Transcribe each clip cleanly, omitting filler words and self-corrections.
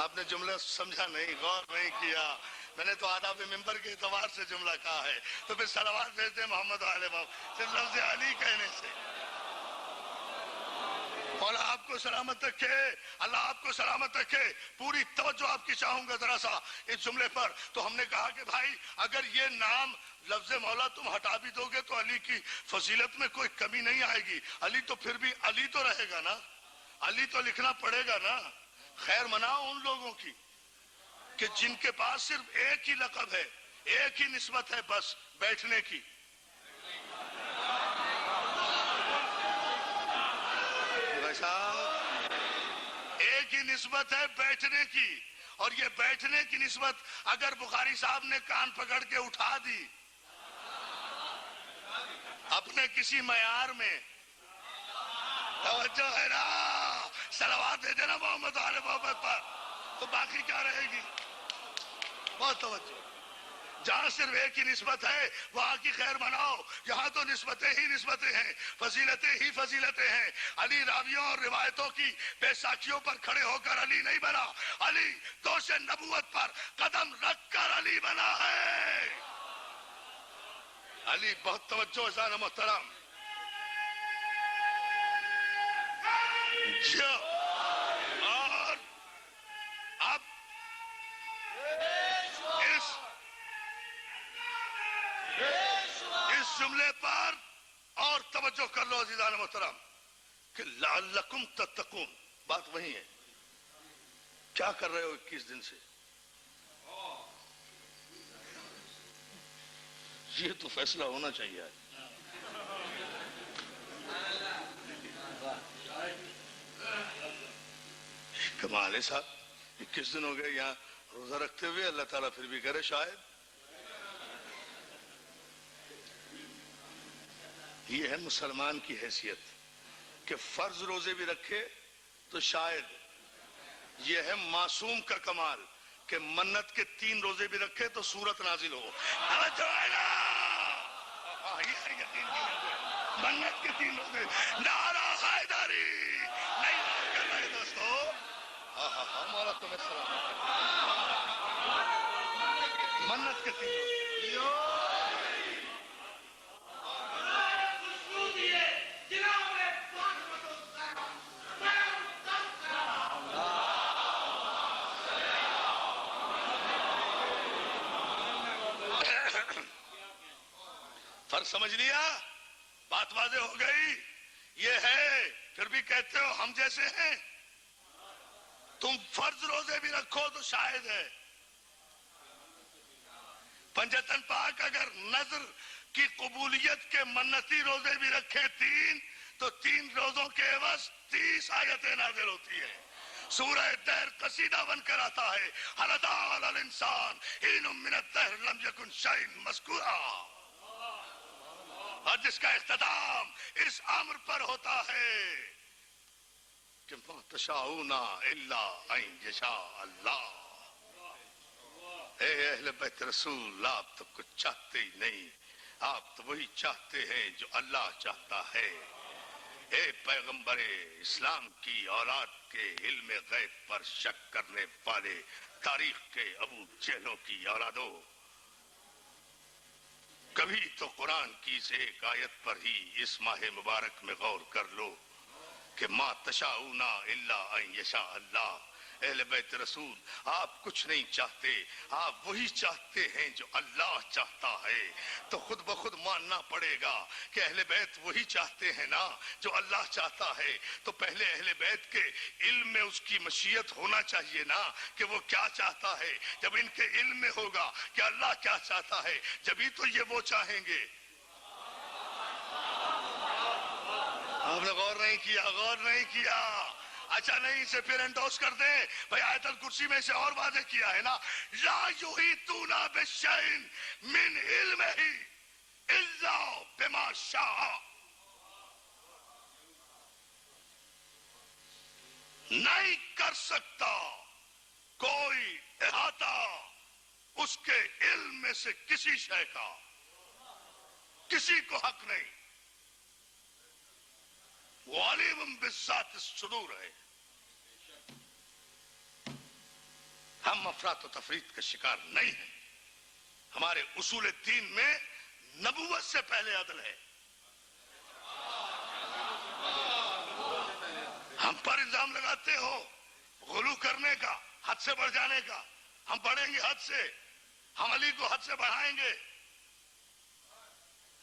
آپ نے جملہ سمجھا نہیں، غور نہیں کیا. میں نے تو آداب ممبر کے اعتبار سے جملہ کہا ہے، تو پھر صلوات بھیجتے ہیں محمد علیہ وسلم صرف لفظ علی کہنے سے. مولا آپ کو سلامت رکھے، اللہ آپ کو سلامت رکھے. پوری توجہ آپ کی چاہوں گا ذرا سا اس جملے پر. تو ہم نے کہا کہ بھائی اگر یہ نام لفظ مولا تم ہٹا بھی دو گے تو علی کی فضیلت میں کوئی کمی نہیں آئے گی. علی تو پھر بھی علی تو رہے گا نا، علی تو لکھنا پڑے گا نا. خیر مناؤ ان لوگوں کی کہ جن کے پاس صرف ایک ہی لقب ہے، ایک ہی نسبت ہے، بس بیٹھنے کی. ایک ہی نسبت ہے بیٹھنے کی، اور یہ بیٹھنے کی نسبت اگر بخاری صاحب نے کان پکڑ کے اٹھا دی اپنے کسی معیار میں، توجہ ہے نا، صلوات دے دینا محمد آل محمد پر، تو باقی کیا رہے گی؟ بہت توجہ. جہاں صرف ایک ہی نسبت ہے وہاں کی خیر مناؤ. یہاں تو نسبتیں ہی نسبتیں ہیں، فضیلتیں ہی فضیلتیں ہیں. علی راویوں اور روایتوں کی بے ساکھیوں پر کھڑے ہو کر علی نہیں بنا، علی دوش نبوت پر قدم رکھ کر علی بنا ہے. علی بہت توجہ اذان محترم. جو اور اب اس جملے پر اور توجہ کر لو عزیزان محترم کہ لعلکم تتقون. بات وہی ہے. کیا کر رہے ہو 21 دن سے؟ یہ تو فیصلہ ہونا چاہیے. کمال ہے صاحب، 21 دن ہو گئے یہاں روزہ رکھتے ہوئے. اللہ تعالیٰ پھر بھی کرے شاید. یہ ہے مسلمان کی حیثیت کہ فرض روزے بھی رکھے تو شاید. یہ ہے معصوم کا کمال کہ منت کے 3 روزے بھی رکھے تو سورت نازل ہو. منت کے 3 روزے. نعرہ حیدری نہیں کر رہے دوستو. مولا تمہیں سلام. منت کے 3 روزے. فرق سمجھ لیا؟ بات واضح ہو گئی. یہ ہے پھر بھی کہتے ہو ہم جیسے ہیں. تم فرض روزے بھی رکھو تو شاید ہے. پنجتن پاک اگر نظر کی قبولیت کے منتی روزے بھی رکھے 3 تو 3 روزوں کے عوض 30 آیتیں نازل ہوتی ہیں. سورہ دہر قصیدہ بن کر آتا ہے. هل اتى على الانسان حين من الدهر لم يكن شيئا مذكورا. اور جس کا اختتام اس امر پر ہوتا ہے کہ ما تشاءون الا ان یشاء اللہ. اے اہل بیت رسول، آپ تو کچھ چاہتے ہی نہیں، آپ تو وہی چاہتے ہیں جو اللہ چاہتا ہے. اے پیغمبر اسلام کی اولاد کے علم غیب پر شک کرنے والے تاریخ کے ابو جہلوں کی اولادوں، کبھی تو قرآن کی اس ایک آیت پر ہی اس ماہ مبارک میں غور کر لو کہ ما تشاؤون الا ان یشاء اللہ. اہل بیت رسول، آپ کچھ نہیں چاہتے، آپ وہی چاہتے ہیں جو اللہ چاہتا ہے. تو خود بخود ماننا پڑے گا کہ اہل بیت وہی چاہتے ہیں نا جو اللہ چاہتا ہے. تو پہلے اہل بیت کے علم میں اس کی مشیت ہونا چاہیے نا کہ وہ کیا چاہتا ہے. جب ان کے علم میں ہوگا کہ اللہ کیا چاہتا ہے جبھی تو یہ وہ چاہیں گے. آپ نے غور نہیں کیا، غور نہیں کیا. اچھا نہیں، اسے پھر انڈوس کر دیں بھائی. آیت الکرسی میں سے اور واضح کیا ہے نا، لا یحیطون بشیء من علمہ الا بما شاء. نہیں کر سکتا کوئی احاطہ اس کے علم میں سے کسی شے کا، کسی کو حق نہیں. وہ علیم بالذات الصدور ہے. ہم افراط و تفریط کا شکار نہیں ہیں. ہمارے اصول دین میں نبوت سے پہلے عدل ہے. ہم پر الزام لگاتے ہو غلو کرنے کا، حد سے بڑھ جانے کا. ہم بڑھیں گے حد سے، ہم علی کو حد سے بڑھائیں گے.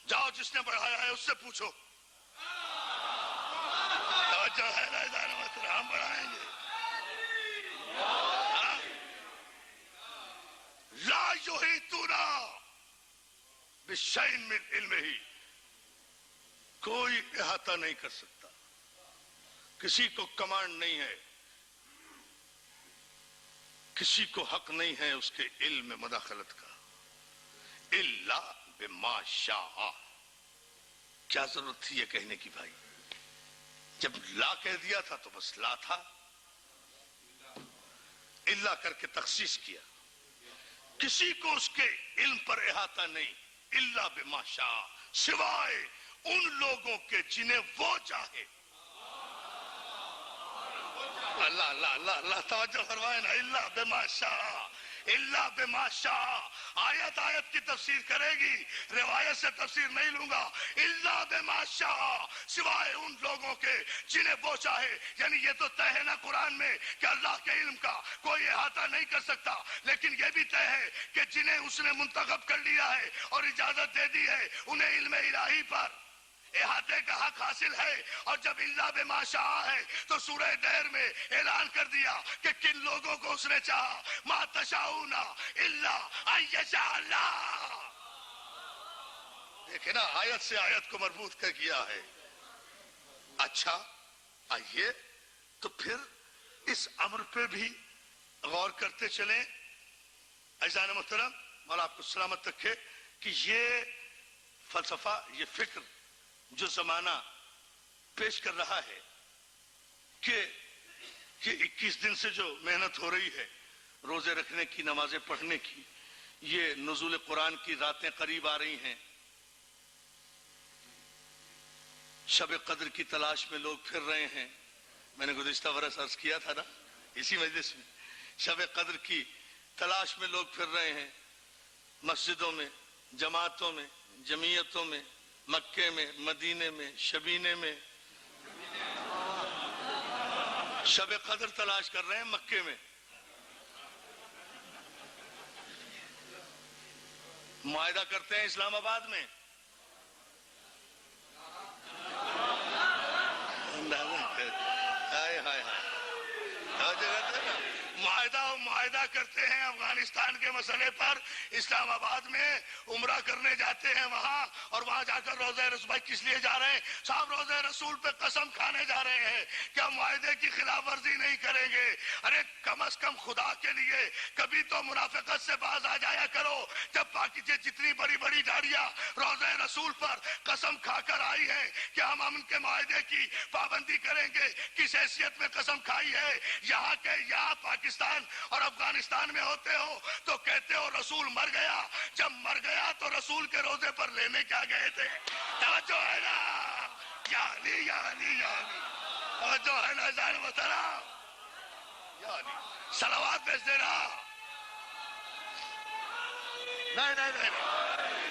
جاؤ جس نے بڑھایا ہے اس سے پوچھو. توجہ ہے نا ادارہ مطلب ہم بڑھائیں گے. لا یحیطون بشیء من علمہ، کوئی احاطہ نہیں کر سکتا، کسی کو کمانڈ نہیں ہے، کسی کو حق نہیں ہے اس کے علم میں مداخلت کا. الا بما شاء. کیا ضرورت تھی یہ کہنے کی بھائی؟ جب لا کہہ دیا تھا تو بس لا تھا. الا کر کے تخصیص کیا. کسی کو اس کے علم پر احاطہ نہیں. الا بما شاء، سوائے ان لوگوں کے جنہیں وہ چاہے. اللہ اللہ اللہ اللہ توجہ فرمائے نا. الا بما شاء، الا بما شاء. آیت آیت کی تفسیر کرے گی، روایت سے تفسیر نہیں لوں گا. الا بما شاء، سوائے ان لوگوں کے جنہیں وہ چاہے. یعنی یہ تو طے ہے نا قرآن میں کہ اللہ کے علم کا کوئی احاطہ نہیں کر سکتا، لیکن یہ بھی طے ہے کہ جنہیں اس نے منتخب کر لیا ہے اور اجازت دے دی ہے انہیں علم الہی پر احاطے کا حق حاصل ہے. اور جب الا بما شاء ہے تو سورہ دہر میں اعلان کر دیا کہ کن لوگوں کو اس نے چاہا. ما تشاؤون الا ان یشاء اللہ. دیکھیں نا آیت سے آیت کو مربوط کر کیا ہے. اچھا آئیے تو پھر اس امر پہ بھی غور کرتے چلیں. عزیزان محترم، مولا آپ کو سلامت رکھے کہ یہ فلسفہ، یہ فکر جو زمانہ پیش کر رہا ہے کہ 21 دن سے جو محنت ہو رہی ہے روزے رکھنے کی، نمازیں پڑھنے کی، یہ نزول قرآن کی راتیں قریب آ رہی ہیں، شب قدر کی تلاش میں لوگ پھر رہے ہیں. میں نے گزشتہ برس عرض کیا تھا نا اسی مجلس میں، شب قدر کی تلاش میں لوگ پھر رہے ہیں، مسجدوں میں، جماعتوں میں، جمعیتوں میں، مکے میں، مدینے میں، شبینے میں. شب قدر تلاش کر رہے ہیں مکے میں. معاہدہ کرتے ہیں اسلام آباد میں. معاہدہ کرتے ہیں افغانستان کے مسئلے پر، اسلام آباد میں عمرہ کرنے جاتے ہیں وہاں، اور وہاں جا کر روزہ رسول. بھائی کس لیے جا رہے ہیں صاحب؟ روزہ رسول پہ قسم کھانے جا رہے ہیں کہ ہم معاہدے کی خلاف ورزی نہیں کریں گے. ارے کم از کم خدا کے لیے کبھی تو منافقت سے باز آ جایا کرو. جب باقی جتنی بڑی بڑی گاڑیاں روزہ رسول پر قسم کھا کر آئی ہیں کہ ہم امن کے معاہدے کی پابندی کریں گے، کس حیثیت میں قسم کھائی ہے؟ یہاں پاکستان اور افغانستان میں ہوتے ہو تو کہتے ہو رسول مر گیا. جب مر گیا تو رسول کے روزے پر لینے کیا گئے تھے؟ توجہ ہے نا یا علی یا علی یا علی. توجہ ہے نا ظاہر محترم یا علی. صلوات بھیج دینا. نہیں نہیں نہیں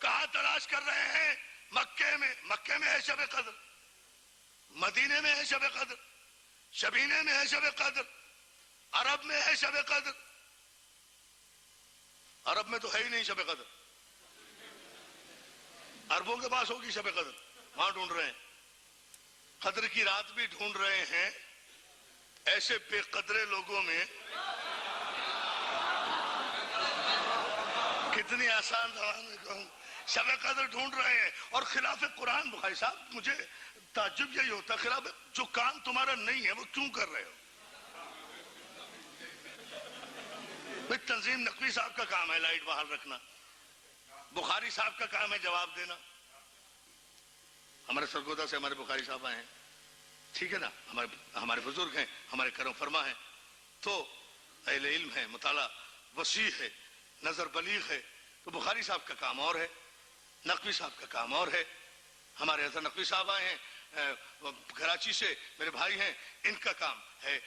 کہاں تلاش کر رہے ہیں؟ مکے میں. مکے میں ہے شب قدر، مدینے میں ہے شب قدر، شبینے میں ہے شب قدر، عرب میں ہے شب قدر. عرب میں تو ہے ہی نہیں شب قدر. عربوں کے پاس ہوگی شب قدر، وہاں ڈھونڈ رہے ہیں. قدر کی رات بھی ڈھونڈ رہے ہیں ایسے بے قدرے لوگوں میں. کتنی آسان زبان میں کہوں، شب قدر ڈھونڈ رہے ہیں اور خلاف قرآن. بھائی صاحب مجھے تعجب یہی ہوتا ہے، خلاف جو کام تمہارا نہیں ہے وہ کیوں کر رہے ہو؟ بھائی تنظیم نقوی صاحب کا کام ہے لائٹ بحال رکھنا، بخاری صاحب کا کام ہے جواب دینا. ہمارے سرگودا سے ہمارے بخاری صاحب آئے ہیں، ٹھیک ہے نا, ہمارے بزرگ ہیں, ہمارے کرم فرما ہیں, تو اہل علم ہے, مطالعہ وسیع ہے, نظر بلیغ ہے. تو بخاری صاحب کا کام اور ہے, نقوی صاحب کا کام اور ہے. ہمارے حضرت نقوی صاحب آئے ہیں کراچی سے, میرے بھائی ہیں, ان کا کام ہے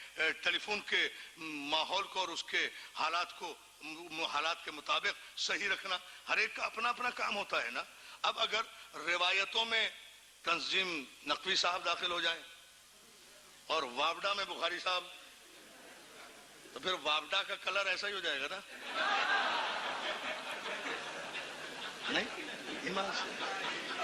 ٹیلی فون کے ماحول کو اور اس کے حالات کے مطابق صحیح رکھنا. ہر ایک کا اپنا اپنا کام ہوتا ہے نا. اب اگر روایتوں میں تنظیم نقوی صاحب داخل ہو جائیں اور وابڈا میں بخاری صاحب, تو پھر وابڈا کا کلر ایسا ہی ہو جائے گا نا, نہیں ایمان سے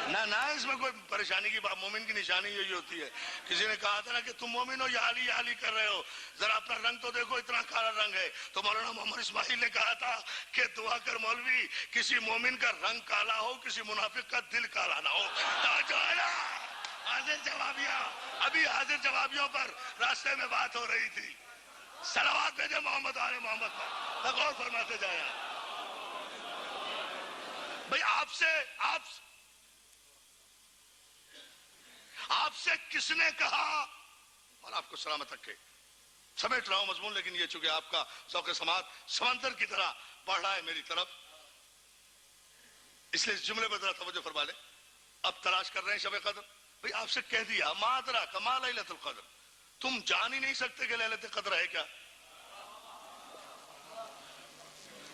نہ اس میں کوئی پریشانی کی بات. مومن کی نشانی یہی ہوتی ہے. کسی نے کہا تھا نا کہ تم مومن ہو, یہ حالی کر رہے ہو, ذرا اپنا رنگ تو دیکھو, اتنا کالا رنگ ہے. تو مولانا محمد اسماعیل نے کہا تھا کہ دعا کر مولوی, کسی مومن کا رنگ کالا ہو, کسی منافق کا دل کالا نہ ہو. حاضر جوابیاں, ابھی حاضر جوابیوں پر راستے میں بات ہو رہی تھی. صلوات بھیجے محمد آل محمد پر, غور فرماتے جائیں. بھئی آپ سے کس نے کہا, اور آپ کو سلامت رکھے, سمیٹ رہا ہوں مضمون, لیکن یہ چونکہ آپ کا ذوق سماعت سمندر کی طرح بڑھ رہا ہے میری طرف, اس لیے اس جملے پر ذرا توجہ فرما لیں. اب تلاش کر رہے ہیں شب قدر. بھئی آپ سے کہہ دیا ما ادراک ما لیلۃ القدر, تم جان ہی نہیں سکتے کہ لیلۃ القدر ہے کیا.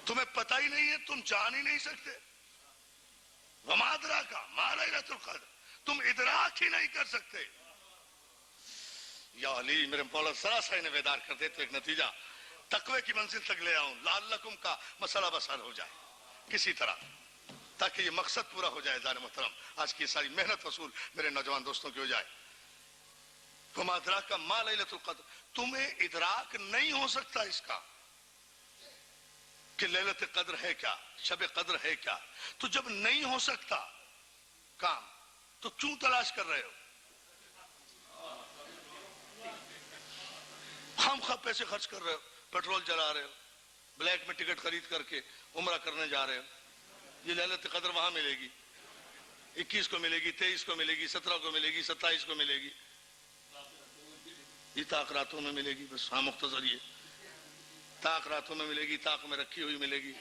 تمہیں پتہ ہی نہیں ہے, تم جان ہی نہیں سکتے. وما ادراک ما لیلۃ القدر, تم ادراک ہی نہیں کر سکتے. یا علی, میرے مولا ذرا سا انہیں بیدار کر دے تو ایک نتیجہ تقوی کی منزل تک لے آؤں, لعلکم کا مسئلہ بسر ہو جائے کسی طرح, تاکہ یہ مقصد پورا ہو جائے. ذات محترم, آج کی ساری محنت وصول میرے نوجوان دوستوں کی ہو جائے. وما ادراک ما لیلۃ القدر, تمہیں ادراک نہیں ہو سکتا اس کا کہ لیلۃ قدر ہے کیا, شب قدر ہے کیا. تو جب نہیں ہو سکتا کام, تو کیوں تلاش کر رہے ہو؟ ہم خواہ پیسے خرچ کر رہے ہو, پیٹرول جلا رہے ہو, بلیک میں ٹکٹ خرید کر کے عمرہ کرنے جا رہے ہو. یہ لیلۃ قدر وہاں ملے گی, 21 کو ملے گی, 23 کو ملے گی, 17 کو ملے گی, 27 کو ملے گی, یہ طاق راتوں میں ملے گی. بس ہاں, مختصر یہ طاق راتوں میں ملے گی, طاق میں رکھی ہوئی ملے گی,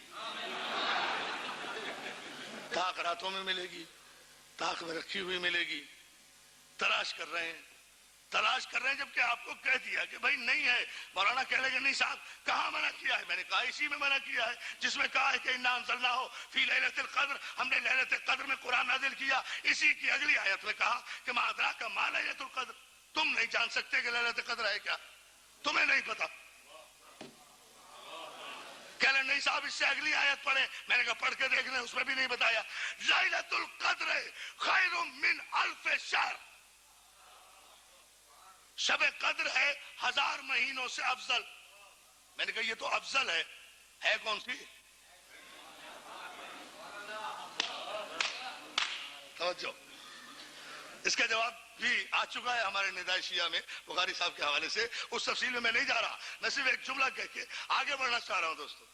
طاق راتوں میں ملے گی, طاق میں رکھی ہوئی ملے گی. تلاش کر رہے ہیں جبکہ آپ کو کہہ دیا کہ بھائی نہیں ہے. مولانا کہہ لے کہ نہیں صاحب, کہاں منع کیا ہے؟ میں نے کہا اسی میں منع کیا ہے جس میں کہا ہے کہ انا انزلناہ فی لیلۃ القدر, ہم نے لیلۃ القدر میں قرآن نازل کیا. اسی کی اگلی آیت میں کہا کہ ما ادراک ما لیلۃ القدر, تم نہیں جان سکتے کہ لیلۃ القدر ہے کیا, تمہیں نہیں پتا. کہہ لیں نہیں صاحب اس سے اگلی آیت پڑھیں. میں نے کہا پڑھ کے دیکھ لیں, اس میں بھی نہیں بتایا. لیلۃ القدر خیر من الف شہر, شب قدر ہے 1000 مہینوں سے افضل. میں نے کہا یہ تو افضل ہے کون سی؟ توجہ, اس کا جواب بھی آ چکا ہے ہمارے ندائے شیعہ میں بخاری صاحب کے حوالے سے. اس تفصیل میں میں نہیں جا رہا, میں صرف ایک جملہ کہہ کے آگے بڑھنا چاہ رہا ہوں دوستو.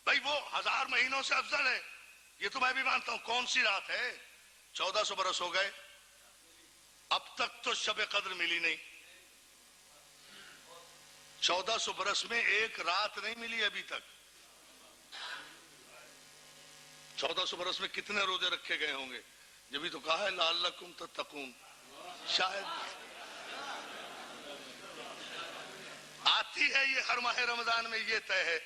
بھائی وہ 1000 مہینوں سے افضل ہے, یہ تو میں بھی مانتا ہوں. کون سی رات ہے؟ 1400 برس ہو گئے, اب تک تو شب قدر ملی نہیں. 1400 برس میں ایک رات نہیں ملی ابھی تک. 1400 برس میں کتنے روزے رکھے گئے ہوں گے؟ جبھی تو کہا ہے لعلکم تتقون, شاید آتی ہے یہ ہر ماہ رمضان میں, یہ طے ہے.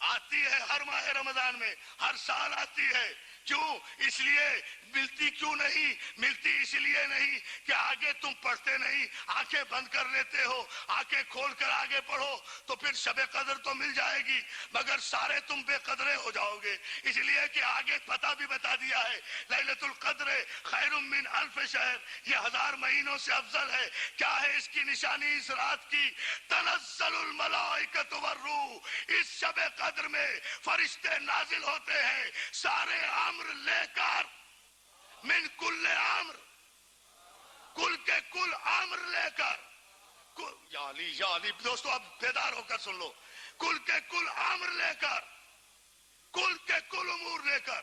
آتی ہے ہر ماہ رمضان میں, ہر سال آتی ہے. کیوں؟ اس لیے ملتی کیوں نہیں؟ ملتی اس لیے نہیں کہ آگے تم پڑھتے نہیں, آنکھیں بند کر لیتے ہو. آنکھیں کھول کر آگے پڑھو تو پھر شب قدر تو مل جائے گی, مگر سارے تم بے قدرے ہو جاؤ گے. اس لیے کہ آگے پتہ بھی بتا دیا ہے, لیلۃ القدر خیر من الف شہر, یہ 1000 مہینوں سے افضل ہے. کیا ہے اس کی نشانی اس رات کی؟ تنزل الملائکۃ والروح, اس شب قدر میں فرشتے نازل ہوتے ہیں سارے امر لے کر, من کل امر, کل کے کل امر لے کر. یا علی دوستو اب بیدار ہو کر سن لو. کل کے کل امر لے کر, کل کے کل امور لے کر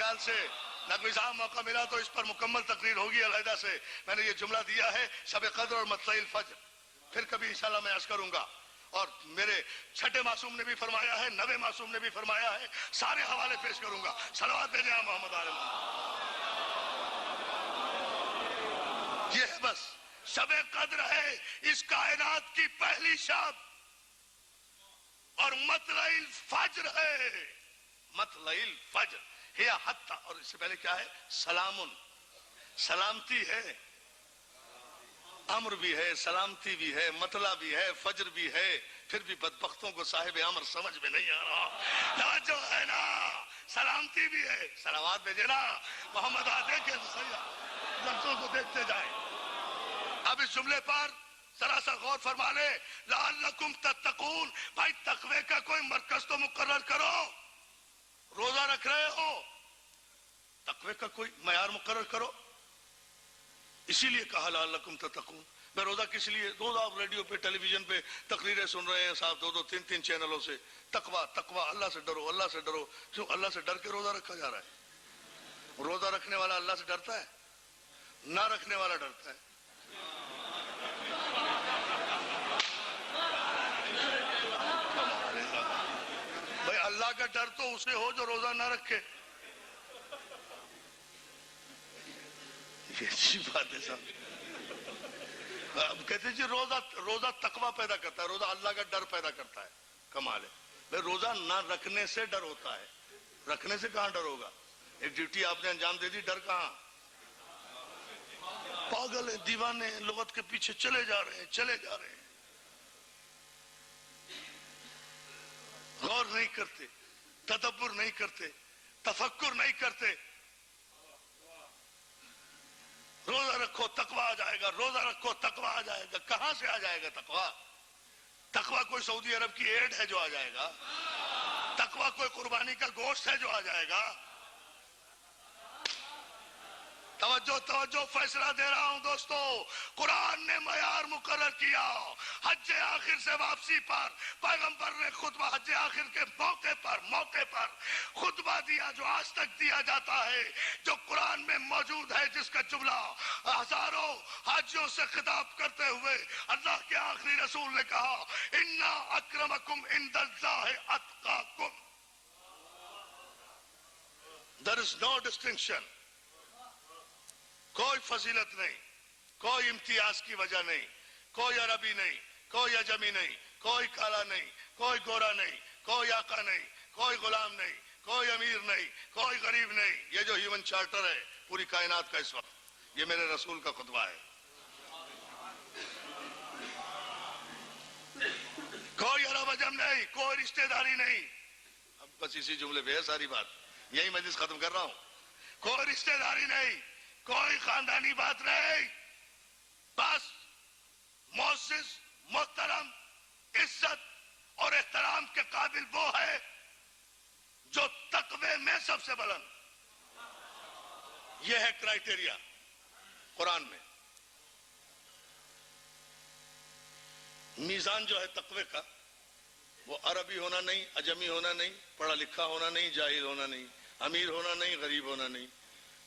خیال سے نقوی صاحب موقع ملا تو اس پر مکمل تقریر ہوگی علیحدہ سے. میں نے یہ جملہ دیا ہے شب قدر اور مطلع الفجر، پھر کبھی انشاءاللہ میں عرض کروں گا. اور میرے چھٹے معصوم نے بھی فرمایا ہے، نوے معصوم نے بھی فرمایا ہے، سارے حوالے پیش کروں گا. صلوات بھیجیں محمد آل محمد. یہ ہے بس شب قدر ہے اس کائنات کی پہلی شب، اور مطلع الفجر ہے، مطلع الفجر ہے حتی. اور اس سے پہلے کیا ہے؟ سلام، سلامتی ہے، امر بھی ہے، سلامتی بھی ہے، مطلع بھی ہے، فجر بھی ہے. پھر بھی بدبختوں کو صاحب امر سمجھ میں نہیں آ رہا. جو ہے نا سلامتی بھی ہے. صلوات بھیجے نا محمد دیکھیں لفظوں کو دیکھتے جائیں. اب اس جملے پر ذرا سا غور فرما لے. لعلکم تتقون، بھائی تقوی کا کوئی مرکز تو مقرر کرو. روزہ رکھ رہے ہو، تقوی کا کوئی معیار مقرر کرو. اسی لیے کہا لعلکم تتقون. میں روزہ کس لیے؟ روزہ آپ ریڈیو پہ ٹیلی ویژن پہ تقریریں سن رہے ہیں صاحب، دو تین چینلوں سے. تقوی تقوی، اللہ سے ڈرو، اللہ سے ڈرو. کیوں اللہ سے ڈر کے روزہ رکھا جا رہا ہے؟ روزہ رکھنے والا اللہ سے ڈرتا ہے؟ نہ رکھنے والا ڈرتا ہے. بھائی اللہ کا ڈر تو اسے ہو جو روزہ نہ رکھے. یہ اچھی بات ہے صاحب. کہتے ہیں جی روزہ تقوی پیدا کرتا ہے، روزہ اللہ کا ڈر پیدا کرتا ہے. کمال ہے. بھائی روزہ نہ رکھنے سے ڈر ہوتا ہے، رکھنے سے کہاں ڈر ہوگا؟ ایک ڈیوٹی آپ نے انجام دے دی، ڈر کہاں؟ پاگل ہیں، دیوانے ہیں، لغت کے پیچھے چلے جا رہے ہیں. غور نہیں کرتے، تدبر نہیں کرتے، تفکر نہیں کرتے. روزہ رکھو تقوی آ جائے گا، روزہ رکھو تقوی آ جائے گا. کہاں سے آ جائے گا تقوی؟ تقوی کوئی سعودی عرب کی ایڈ ہے جو آ جائے گا؟ تقوی کوئی قربانی کا گوشت ہے جو آ جائے گا؟ توجہ فیصلہ دے رہا ہوں دوستو. قرآن نے معیار مقرر کیا. حج آخر سے واپسی پر پیغمبر نے خطبہ حج آخر کے موقع پر خطبہ دیا جو آج تک دیا جاتا ہے، جو قرآن میں موجود ہے، جس کا جملہ ہزاروں حاجیوں سے خطاب کرتے ہوئے اللہ کے آخری رسول نے کہا انا اکرمکم عند اللہ اتقاکم. There is no distinction. کوئی فضیلت نہیں، کوئی امتیاز کی وجہ نہیں، کوئی عربی نہیں، کوئی عجمی نہیں، کوئی کالا نہیں، کوئی گورا نہیں، کوئی آقا نہیں، کوئی غلام نہیں، کوئی امیر نہیں، کوئی غریب نہیں. یہ جو ہیومن چارٹر ہے پوری کائنات کا اس وقت، یہ میرے رسول کا خطبہ ہے. کوئی عرب عجم نہیں، کوئی رشتہ داری نہیں. اب بس اسی جملے پہ ہے ساری بات، یہی مجلس ختم کر رہا ہوں. کوئی رشتہ داری نہیں، کوئی خاندانی بات نہیں. بس معزز، محترم، عزت اور احترام کے قابل وہ ہے جو تقوی میں سب سے بلند. یہ ہے کرائیٹیریا قرآن میں. میزان جو ہے تقوی کا وہ عربی ہونا نہیں، عجمی ہونا نہیں، پڑھا لکھا ہونا نہیں، جاہل ہونا نہیں، امیر ہونا نہیں، غریب ہونا نہیں،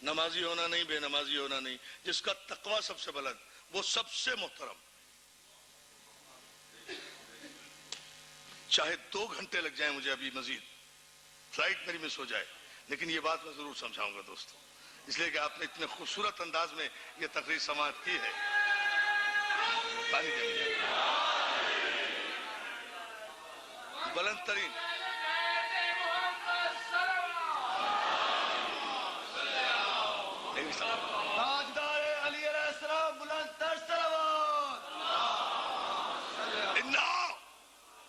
نمازی ہونا نہیں، بے نمازی ہونا نہیں. جس کا تقوی سب سے بلند وہ سب سے محترم. چاہے 2 گھنٹے لگ جائیں مجھے ابھی مزید، فلائٹ میری مس ہو جائے، لیکن یہ بات میں ضرور سمجھاؤں گا دوستوں، اس لیے کہ آپ نے اتنے خوبصورت انداز میں یہ تقریر سماعت کی ہے. پانی دے دیجیے. بلند ترین تاجدار علی علیہ السلام بلند تر صلوات.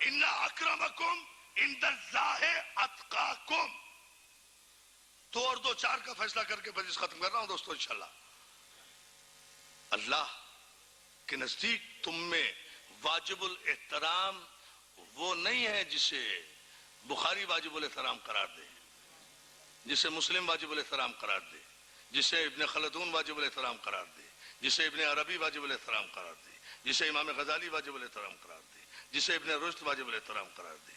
انا اکرمکم عند اللہ اتقاکم. 2 اور 2 4 کا فیصلہ کر کے مجلس ختم کر رہا ہوں دوستو انشاءاللہ. اللہ کے نزدیک تم میں واجب الاحترام وہ نہیں ہے جسے بخاری واجب الاحترام قرار دے، جسے مسلم واجب الاحترام قرار دے، جسے ابن خلدون واجب الاحترام قرار دے، جسے ابن عربی واجب الاحترام قرار دے، جسے امام غزالی واجب الاحترام قرار دے، جسے ابن رشد واجب الاحترام قرار دے.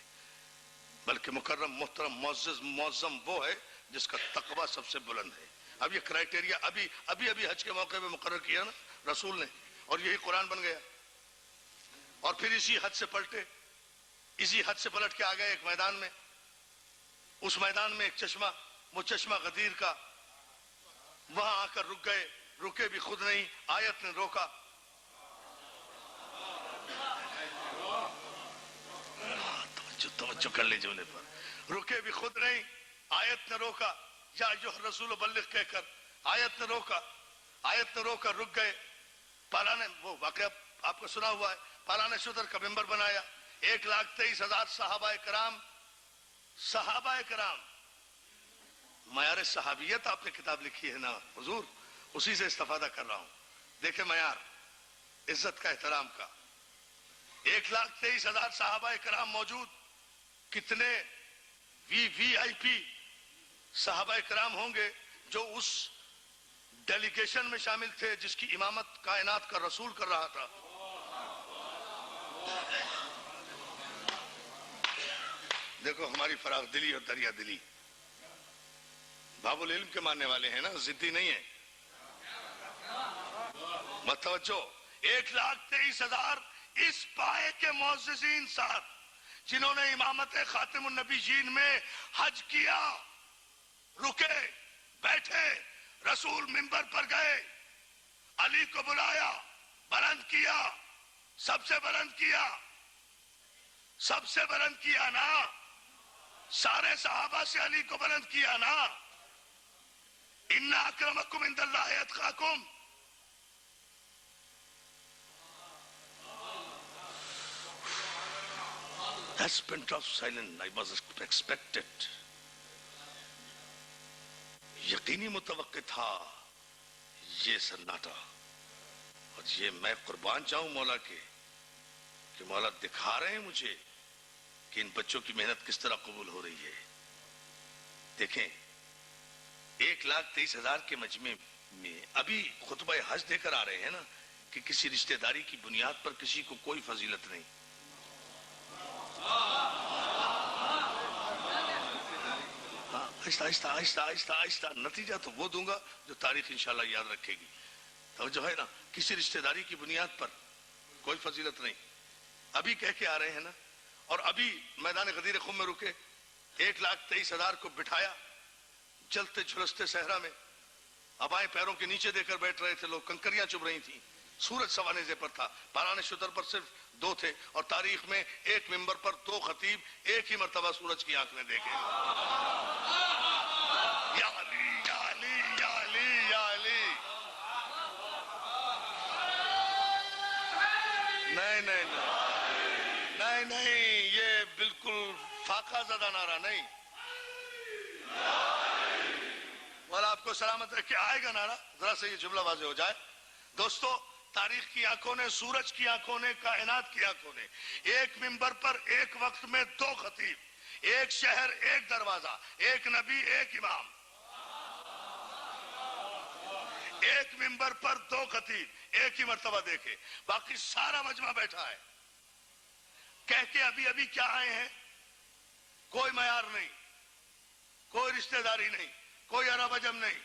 بلکہ مکرم، محترم، معزز، معظم وہ ہے جس کا تقوی سب سے بلند ہے. اب یہ کرائٹیریا ابھی حج کے موقع پہ مقرر کیا نا رسول نے, اور یہی قرآن بن گیا. اور پھر اسی حد سے پلٹے, اسی حد سے پلٹ کے آ گئے ایک میدان میں. اس میدان میں ایک چشمہ, وہ چشمہ غدیر کا, وہاں آ کر رک گئے. رکے بھی خود نہیں, آیت نے روکا. توجہ کر لے جملے پر. رکے بھی خود نہیں, آیت نے روکا. یا ایھا الرسول بلغ کہہ کر آیت نے روکا. آیت نے روک کر رک گئے. پالانے, وہ واقعہ آپ کو سنا ہوا ہے, پالانے شدر کا ممبر بنایا. 1,23,000 صحابہ کرام. معیار صحابیت آپ نے کتاب لکھی ہے نا حضور, اسی سے استفادہ کر رہا ہوں. دیکھیں معیار عزت کا, احترام کا. 1,23,000 صحابہ کرام موجود. کتنے وی آئی پی صحابہ کرام ہوں گے جو اس ڈیلیگیشن میں شامل تھے جس کی امامت کائنات کا رسول کر رہا تھا. دیکھو ہماری فراغ دلی اور دریا دلی, باب العلم کے ماننے والے ہیں نا, ضدی نہیں ہیں. متوجہ, 1,23,000 اس پائے کے معززین ساتھ جنہوں نے امامت خاتم النبیین میں حج کیا. رکے, بیٹھے, رسول منبر پر گئے, علی کو بلایا, بلند کیا, سب سے بلند کیا, سب سے بلند کیا نا, سارے صحابہ سے علی کو بلند کیا نا. ان اکرمکم عند اللہ اتقاکم. That spent of silence I was expected. یقینی متوقع تھا یہ سناٹا, اور یہ میں قربان جاؤں مولا کے کہ مولا دکھا رہے ہیں مجھے کہ ان بچوں کی محنت کس طرح قبول ہو رہی ہے. دیکھیں 1,23,000 کے مجمع میں ابھی خطبہ حج دے کر آ رہے ہیں نا کہ کسی رشتہ داری کی بنیاد پر کسی کو کوئی فضیلت نہیں. آہستہ آہستہ آہستہ آہستہ آہستہ نتیجہ تو وہ دوں گا جو تاریخ انشاءاللہ یاد رکھے گی. تو جو ہے نا کسی رشتہ داری کی بنیاد پر کوئی فضیلت نہیں. ابھی کہہ کے آ رہے ہیں نا, اور ابھی میدان غدیر خم میں رکے, 1,23,000 کو بٹھایا جلتے جھلستے صحرا میں. ابائیں پیروں کے نیچے دے کر بیٹھ رہے تھے لوگ, کنکریاں چبھ رہی تھیں. سورج سوانیزے پر تھا. پالانے شتر پر صرف 2 تھے, اور تاریخ میں ایک ممبر پر 2 خطیب ایک ہی مرتبہ سورج کی آنکھ نے دیکھے. یا علی یا علی یا علی یا علی. نہیں نہیں نہیں نہیں, یہ بالکل فاقہ زدہ نعرہ نہیں. والا آپ کو سلامت رکھ کے آئے گا نعرہ, ذرا سے یہ جملہ واضح ہو جائے. دوستو, تاریخ کی آنکھوں نے, سورج کی آنکھوں نے, کائنات کی آنکھوں نے ایک ممبر پر ایک وقت میں 2 خطیب, ایک شہر ایک دروازہ, ایک نبی ایک امام. ایک ممبر پر 2 خطیب ایک ہی مرتبہ دیکھے. باقی سارا مجمع بیٹھا ہے. کہہ کے ابھی کیا آئے ہیں, کوئی معیار نہیں, کوئی رشتہ داری نہیں, کوئی عرب عجم نہیں.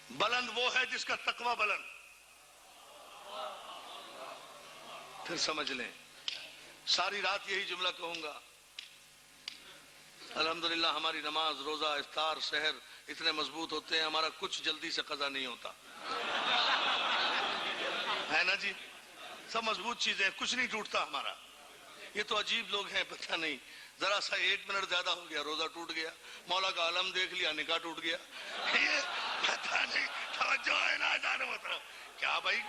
بلند وہ ہے جس کا تقوی بلند. پھر سمجھ لیں, ساری رات یہی جملہ کہوں گا. الحمدللہ ہماری نماز, روزہ, افطار, سحر اتنے مضبوط ہوتے ہیں, ہمارا کچھ جلدی سے قضا نہیں ہوتا ہے نا جی. سب مضبوط چیزیں, کچھ نہیں ٹوٹتا ہمارا. یہ تو عجیب لوگ ہیں, پتہ نہیں ذرا سا 1 منٹ زیادہ ہو گیا روزہ ٹوٹ گیا, مولا کا علم دیکھ لیا نکاح ٹوٹ گیا. یہ پتہ نہیں, توجہ ہے نا جانے مطلب کیا بھائی,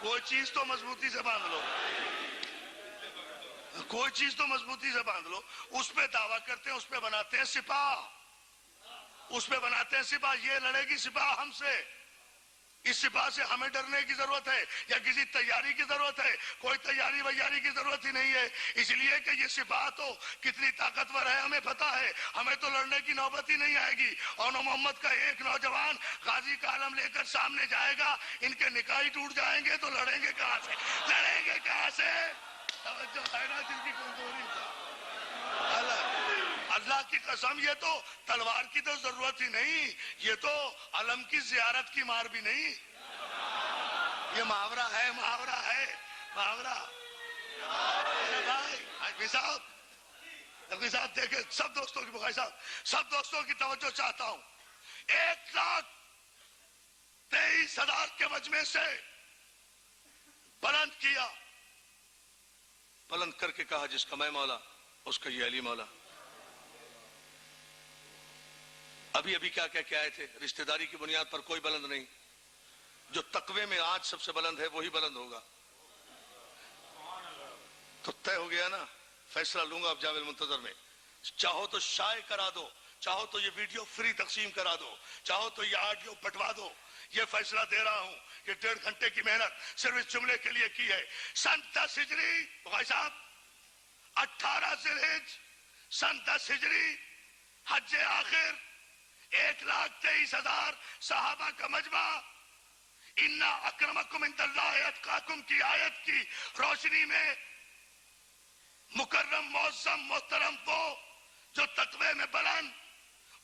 کوئی چیز تو مضبوطی سے باندھ لو, کوئی چیز تو مضبوطی سے باندھ لو. اس پہ دعویٰ کرتے ہیں, اس پہ بناتے ہیں سپاہ, اس پہ بناتے ہیں سپاہ. یہ لڑے گی سپاہ ہم سے, اس سپاہ سے ہمیں ڈرنے کی ضرورت ہے یا کسی تیاری کی ضرورت ہے؟ کوئی تیاری ویاری کی ضرورت ہی نہیں ہے, اس لیے کہ یہ سپاہ تو کتنی طاقتور ہے ہمیں پتا ہے. ہمیں تو لڑنے کی نوبت ہی نہیں آئے گی. اور محمد کا ایک نوجوان غازی کا علم لے کر سامنے جائے گا, ان کے نکاح ٹوٹ جائیں گے تو لڑیں گے کہاں سے, لڑیں گے کہاں سے؟ توجہ ہے نا جن کی کمزوری تھا. اللہ کی قسم یہ تو تلوار کی تو ضرورت ہی نہیں، یہ تو علم کی زیارت کی مار بھی نہیں، یہ محاورہ ہے، محاورہ ہے، محاورہ۔ بھائی صاحب دیکھیں، سب دوستوں کی، بخاری صاحب سب دوستوں کی توجہ چاہتا ہوں۔ 1,23,000 کے مجمع سے بلند کیا، بلند کر کے کہا جس کا میں مولا اس کا یہ علی مولا۔ ابھی کیا کہہ کے آئے تھے؟ رشتہ داری کی بنیاد پر کوئی بلند نہیں، جو تقوی میں آج سب سے بلند ہے وہی بلند ہوگا۔ تو طے ہو گیا نا، فیصلہ لوں گا اب جامع المنتظر میں۔ چاہو تو شائع کرا دو، چاہو تو یہ ویڈیو فری تقسیم کرا دو، چاہو تو یہ آڈیو بٹوا دو، یہ فیصلہ دے رہا ہوں۔ یہ 1.5 گھنٹے کی محنت صرف اس جملے کے لیے کی ہے۔ سن 10 ہجری، بھائی صاحب 18 ذی الحجہ سن 10 ہجری، حج آخر، 1,23,000 صحابہ کا مجمع، اِنَّ أَكْرَمَكُمْ عِندَ اللَّهِ أَتْقَاكُمْ کی آیت کی روشنی میں مکرم معظم محترم وہ جو تقوی میں بلند،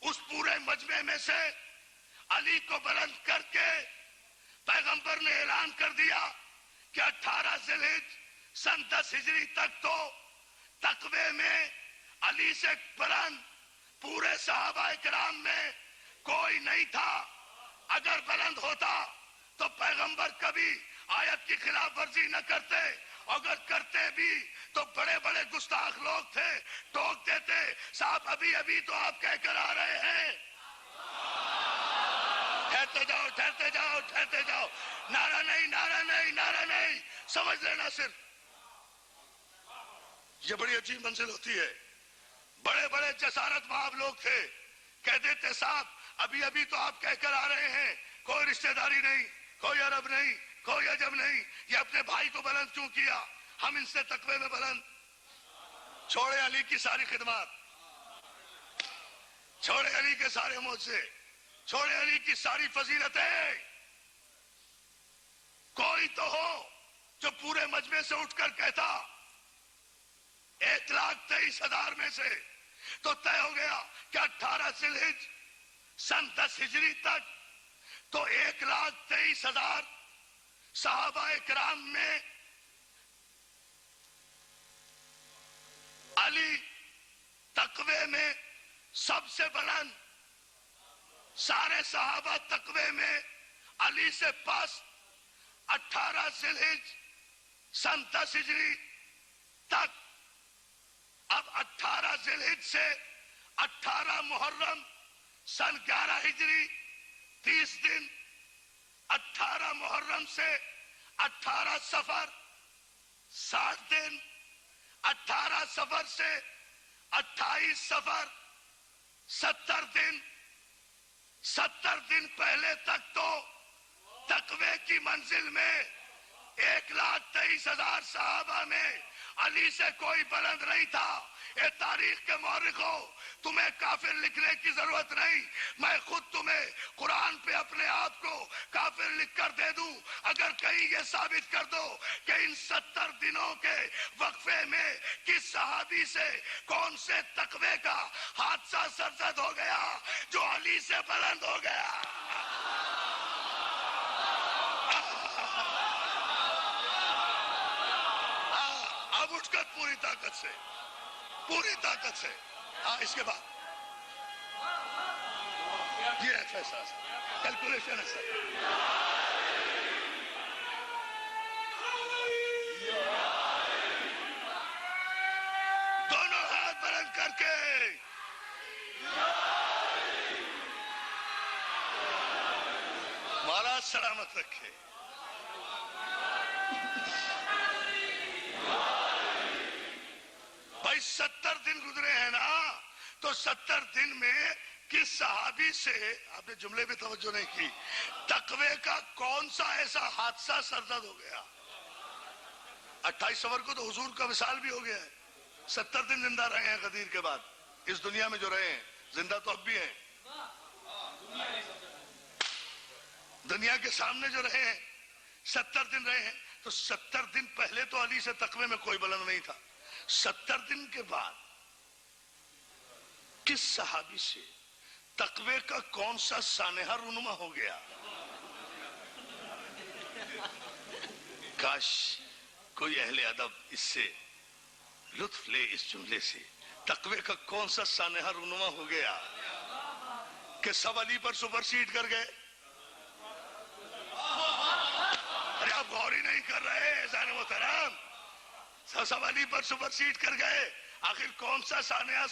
اس پورے مجمع میں سے علی کو بلند کر کے پیغمبر نے اعلان کر دیا کہ 18 ذی الحجہ سن 10 ہجری تک تو تقوی میں علی سے بلند پورے صحابہ کرام میں کوئی نہیں تھا۔ اگر بلند ہوتا تو پیغمبر کبھی آیت کی خلاف ورزی نہ کرتے، اگر کرتے بھی تو بڑے بڑے گستاخ لوگ تھے، ٹوک دیتے صاحب ابھی تو آپ کہہ کر آ رہے ہیں، ٹھہرتے جاؤ ٹھہرتے جاؤ ٹھہرتے جاؤ، نعرہ نہیں نعرہ نہیں نعرہ نہیں، سمجھ لینا صرف۔ یہ بڑی عجیب منزل ہوتی ہے۔ بڑے بڑے جسارت مآب لوگ تھے، کہہ دیتے صاحب ابھی تو آپ کہہ کر آ رہے ہیں کوئی رشتہ داری نہیں، کوئی عرب نہیں، کوئی عجب نہیں، یہ اپنے بھائی کو بلند کیوں کیا؟ ہم ان سے تقوی میں بلند۔ چھوڑے علی کی ساری خدمات، چھوڑے علی کے سارے معجزے، چھوڑے علی کی ساری فضیلتیں، کوئی تو ہو جو پورے مجمع سے اٹھ کر کہتا 1,23,000 میں سے تو طے ہو گیا کہ 18 ذی الحجہ سن 10 ہجری تک تو 1,23,000 صحابہ کرام میں علی تقوی میں سب سے بلند، سارے صحابہ تقوی میں علی سے پس 18 ذی الحجہ سن 10 ہجری تک۔ اب 18 ذی الحجہ سے 18 محرم سن 11 ہجری 30 دن، 18 محرم سے 18 صفر 60 دن، 18 صفر سے 28 صفر 70 دن، 70 دن پہلے تک تو تقوی کی منزل میں 1,23,000 صحابہ میں علی سے کوئی بلند نہیں تھا۔ اے تاریخ کے مورخو، تمہیں کافر لکھنے کی ضرورت نہیں، میں خود تمہیں قرآن پہ اپنے آپ کو کافر لکھ کر دے دوں اگر کہیں یہ ثابت کر دو کہ ان 70 دنوں کے وقفے میں کس صحابی سے کون سے تقوی کا حادثہ سرزد ہو گیا جو علی سے بلند ہو گیا۔ اب اٹھ کر پوری طاقت سے، پوری طاقت سے، اس کے بعد یہ ہے فیصلہ، کیلکولیشن ہے سر۔ دونوں ہاتھ بلند کر کے مولا سلامت رکھے۔ بھائی 70 دن گزرے ہیں نا، تو 70 دن میں کس صحابی سے، آپ نے جملے پہ توجہ نہیں کی، تقوی کا کون سا ایسا حادثہ سرزد ہو گیا؟ 28 صفر کو تو حضور کا وصال بھی ہو گیا ہے، 70 دن زندہ رہے ہیں غدیر کے بعد، اس دنیا میں جو رہے ہیں، زندہ تو اب بھی ہیں، دنیا کے سامنے جو رہے ہیں 70 دن رہے ہیں، تو 70 دن پہلے تو علی سے تقوی میں کوئی بلند نہیں تھا، 70 دن کے بعد کس صحابی سے تقوی کا کون سا سانحہ رونما ہو گیا؟ کاش کوئی اہل ادب اس سے لطف لے، اس جملے سے، تقوی کا کون سا سانحہ رونما ہو گیا کہ سب علی پر سپر سیڈ کر گئے؟ ارے آپ غور ہی نہیں کر رہے عزیزان محترم، سب علی پر سپر سیڈ کر گئے۔ آخر کون سا سانحہ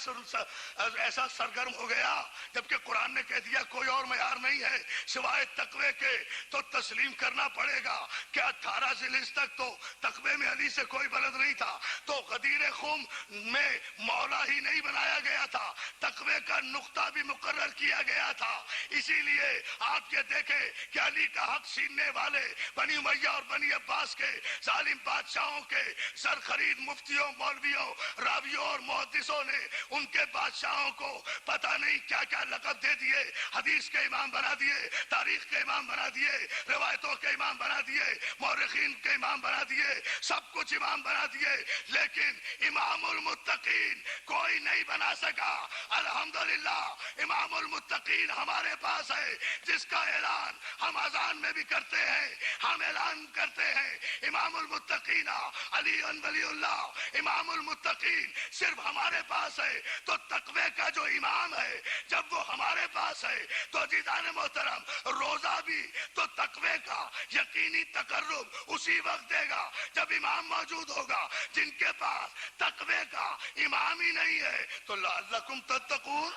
ایسا سرگرم ہو گیا جبکہ قرآن نے کہہ دیا کوئی اور معیار نہیں ہے سوائے تقوی کے، تو تسلیم کرنا پڑے گا کہ 18 ذیلحجہ تک تو تقوی میں علی سے کوئی بلد نہیں تھا، تو غدیر خم میں مولا ہی نہیں بنایا گیا تھا، تقوی کا نقطہ بھی مقرر کیا گیا تھا۔ اسی لیے آپ یہ دیکھیں کہ علی کا حق چھیننے والے بنی امیہ اور بنی عباس کے ظالم بادشاہوں کے سر خرید مفتیوں، مولویوں، راویوں اور محدثوں نے ان کے بادشاہوں کو پتہ نہیں کیا کیا لقب دے دیے، حدیث کے امام بنا دیے، تاریخ کے امام بنا دیے، روایتوں کے امام بنا دیے، مورخین کے امام بنا دیے، سب کچھ امام بنا دیے، لیکن امام المتقین کوئی نہیں بنا سکا۔ الحمدللہ امام المتقین ہمارے پاس ہے، جس کا اعلان ہم اذان میں بھی کرتے ہیں، ہم اعلان کرتے ہیں امام المتقین علی ولی اللہ۔ امام المتقین صرف ہمارے پاس ہے تو تقوی کا جو امام ہے جب وہ ہمارے پاس ہے تو عزیزان محترم روزہ بھی تو تقوی کا یقینی تقرب اسی وقت دے گا جب امام موجود ہوگا۔ جن کے پاس تقوی کا امام ہی نہیں ہے تو لعلکم تتقون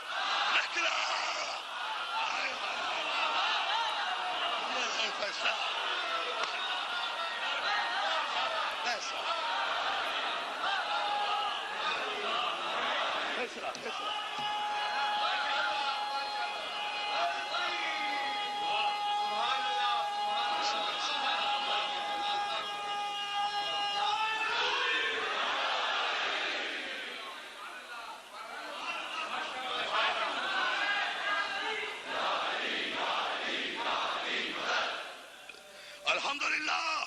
الحمدللہ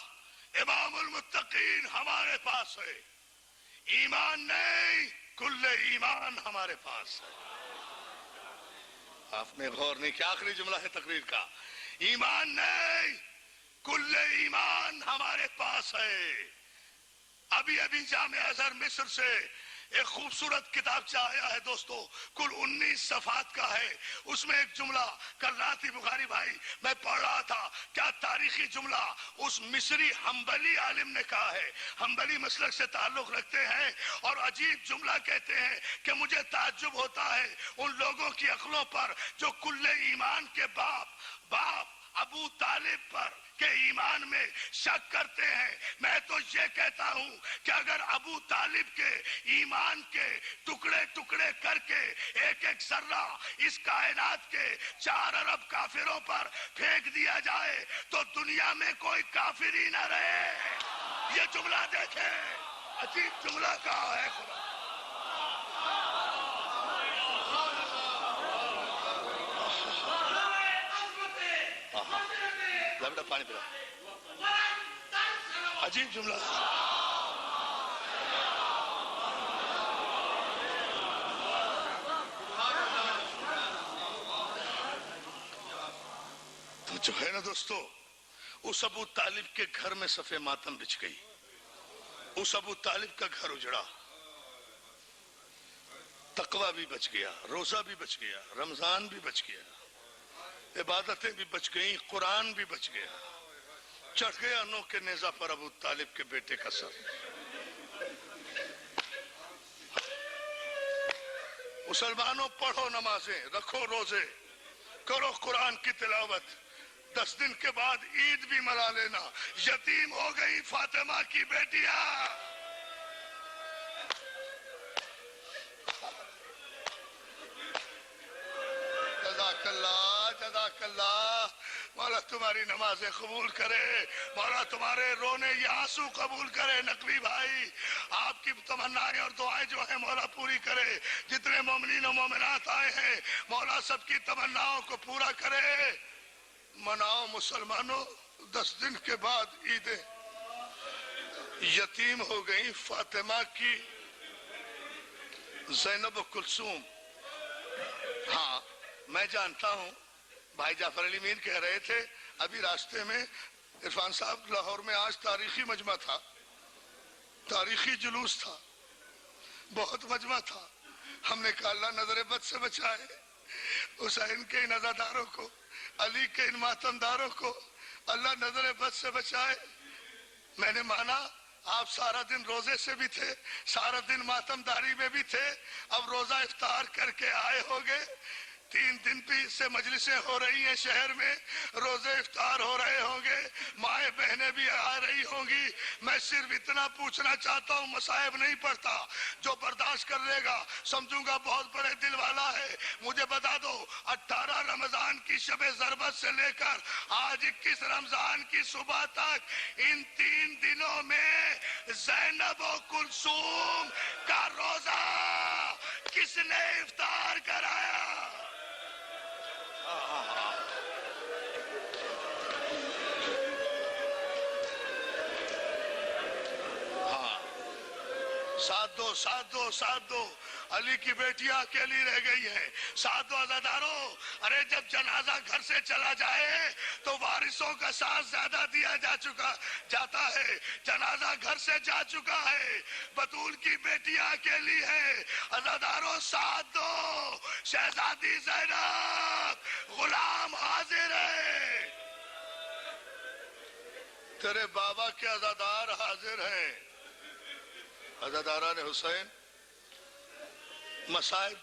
امام المتقین ہمارے پاس ہے، ایمان نہیں کل ایمان ہمارے پاس ہے۔ آپ نے غور نہیں کیا؟ آخری جملہ ہے تقریر کا، ایمان نہیں کل ایمان ہمارے پاس ہے۔ ابھی جامع ازہر مصر سے ایک خوبصورت کتابچہ آیا ہے دوستو، کل 19 صفحات کا ہے، اس میں ایک جملہ کل رات ہی بخاری بھائی میں پڑھ رہا تھا، کیا تاریخی جملہ اس مصری حنبلی عالم نے کہا ہے، حنبلی مسلک سے تعلق رکھتے ہیں، اور عجیب جملہ کہتے ہیں کہ مجھے تعجب ہوتا ہے ان لوگوں کی عقلوں پر جو کل ایمان کے باپ ابو طالب پر کے ایمان میں شک کرتے ہیں۔ میں تو یہ کہتا ہوں کہ اگر ابو طالب کے ایمان کے ٹکڑے ٹکڑے کر کے ایک ایک ذرہ اس کائنات کے 4 ارب کافروں پر پھینک دیا جائے تو دنیا میں کوئی کافر ہی نہ رہے۔ یہ جملہ دیکھیں، عجیب جملہ کہا ہے خدا۔ پانی پلا، عجیب جملہ۔ تو جو ہے نا دوستو، اس ابو طالب کے گھر میں صف ماتم بچھ گئی، اس ابو طالب کا گھر اجڑا، تقوی بھی بچ گیا، روزہ بھی بچ گیا، رمضان بھی بچ گیا، عبادتیں بھی بچ گئیں، قرآن بھی بچ گیا، چڑھ گیا نو کے نیزہ پر ابو طالب کے بیٹے کا سر۔ مسلمانوں پڑھو نمازیں، رکھو روزے، کرو قرآن کی تلاوت، 10 دن کے بعد عید بھی منا لینا۔ یتیم ہو گئی فاطمہ کی بیٹیاں، جزاک اللہ، جزاک اللہ۔ مولا تمہاری نمازیں قبول کرے، مولا تمہارے رونے یہ آنسو قبول کرے۔ نقوی بھائی آپ کی تمنائیں اور دعائیں جو ہیں مولا پوری کرے، جتنے مومنین و مومنات آئے ہیں مولا سب کی تمناؤں کو پورا کرے۔ مناؤ مسلمانوں، 10 دن کے بعد عیدیں۔ یتیم ہو گئی فاطمہ کی زینب و کلثوم، ہاں میں جانتا ہوں، بھائی جعفر علی میر کہہ رہے تھے ابھی راستے میں عرفان صاحب لاہور میں آج تاریخی مجمع تھا، تاریخی جلوس تھا، بہت مجمع تھا. ہم نے کہا اللہ نظر بد سے بچائے حسین کے ان عزاداروں کو، علی کے ان ماتمداروں کو اللہ نظر بد سے بچائے. میں نے مانا آپ سارا دن روزے سے بھی تھے، سارا دن ماتمداری میں بھی تھے، اب روزہ افطار کر کے آئے ہوگے. 3 دن بھی سے مجلسیں ہو رہی ہیں شہر میں، روزے افطار ہو رہے ہوں گے، مائیں بہنیں بھی آ رہی ہوں گی. میں صرف اتنا پوچھنا چاہتا ہوں، مصائب نہیں پڑتا، جو برداشت کر لے گا سمجھوں گا بہت بڑے دل والا ہے. مجھے بتا دو 18 رمضان کی شب ضربت سے لے کر آج 21 رمضان کی صبح تک ان 3 دنوں میں زینب و کلثوم کا روزہ کس نے افطار کرایا؟ ساتھ دو علی کی بیٹیاں اکیلی رہ گئی ہیں. ساتھ دو عزاداروں. ارے جب جنازہ گھر سے چلا جائے تو وارثوں کا ساتھ زیادہ دیا جاتا ہے. جنازہ گھر سے جا چکا ہے، بطول کی بیٹیاں اکیلی ہیں. عزاداروں ساتھ دو. شہزادی زینب غلام حاضر ہے، تیرے بابا کے عزادار حاضر ہیں. عزاداران حسین مصائب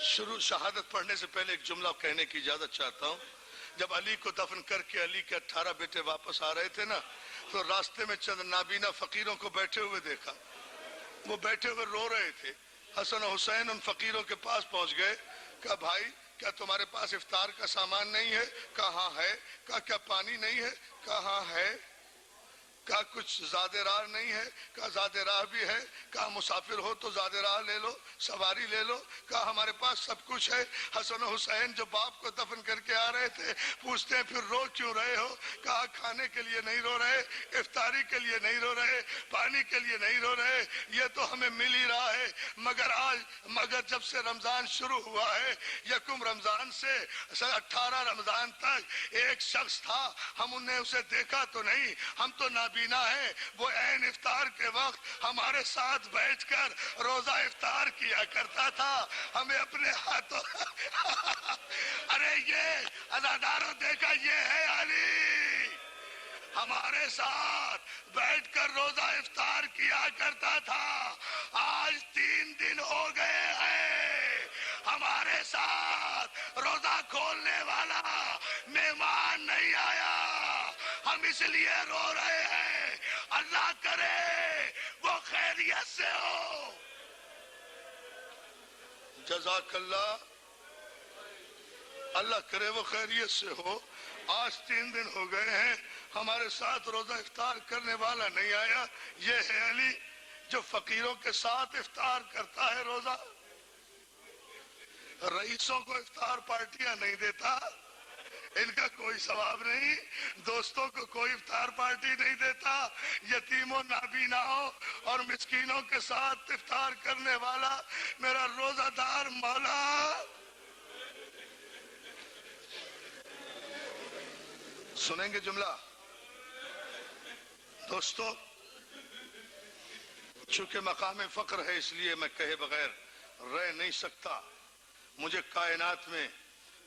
شروع شہادت پڑھنے سے پہلے ایک جملہ کہنے کی اجازت چاہتا ہوں. جب علی کو دفن کر کے علی کے 18 بیٹے واپس آ رہے تھے نا، تو راستے میں چند نابینا فقیروں کو بیٹھے ہوئے دیکھا. وہ بیٹھے ہوئے رو رہے تھے. حسن و حسین ان فقیروں کے پاس پہنچ گئے. کہا بھائی کیا تمہارے پاس افطار کا سامان نہیں ہے؟ کہا ہے. کہا کیا پانی نہیں ہے؟ کہا ہے. کہا کچھ زیادہ راہ نہیں ہے؟ کہا زیادہ راہ بھی ہے. کہا مسافر ہو تو زیادہ راہ لے لو، سواری لے لو. کہا ہمارے پاس سب کچھ ہے. حسن و حسین جو باپ کو دفن کر کے آ رہے تھے پوچھتے ہیں پھر رو کیوں رہے ہو؟ کہا کھانے کے لیے نہیں رو رہے، افطاری کے لیے نہیں رو رہے، پانی کے لیے نہیں رو رہے، یہ تو ہمیں مل ہی رہا ہے. مگر جب سے رمضان شروع ہوا ہے، یکم رمضان سے 18 رمضان تک ایک شخص تھا، ہم نے اسے دیکھا تو نہیں، ہم تو نابینا ہیں. وہ عین افطار کے وقت ہمارے ساتھ بیٹھ کر روزہ افطار کیا کرتا تھا. ہمیں اپنے ہاتھوں ارے یہ عزاداروں دیکھا، یہ ہے علی، ہمارے ساتھ بیٹھ کر روزہ افطار کیا کرتا تھا. آج 3 دن ہو گئے ہیں ہمارے ساتھ روزہ کھولنے والا مہمان نہیں آیا. ہم اس لیے رو رہے ہیں، اللہ کرے وہ خیریت سے ہو. جزاک اللہ، اللہ کرے وہ خیریت سے ہو. آج 3 دن ہو گئے ہیں ہمارے ساتھ روزہ افطار کرنے والا نہیں آیا. یہ ہے علی جو فقیروں کے ساتھ افطار کرتا ہے روزہ. رئیسوں کو افطار پارٹیاں نہیں دیتا، ان کا کوئی ثواب نہیں. دوستوں کو کوئی افطار پارٹی نہیں دیتا. یتیموں، نابیناؤں اور مسکینوں کے ساتھ افطار کرنے والا میرا روزہ دار مولا. سنیں گے جملہ دوستو؟ چونکہ مقام فقر ہے اس لیے میں کہے بغیر رہ نہیں سکتا. مجھے کائنات میں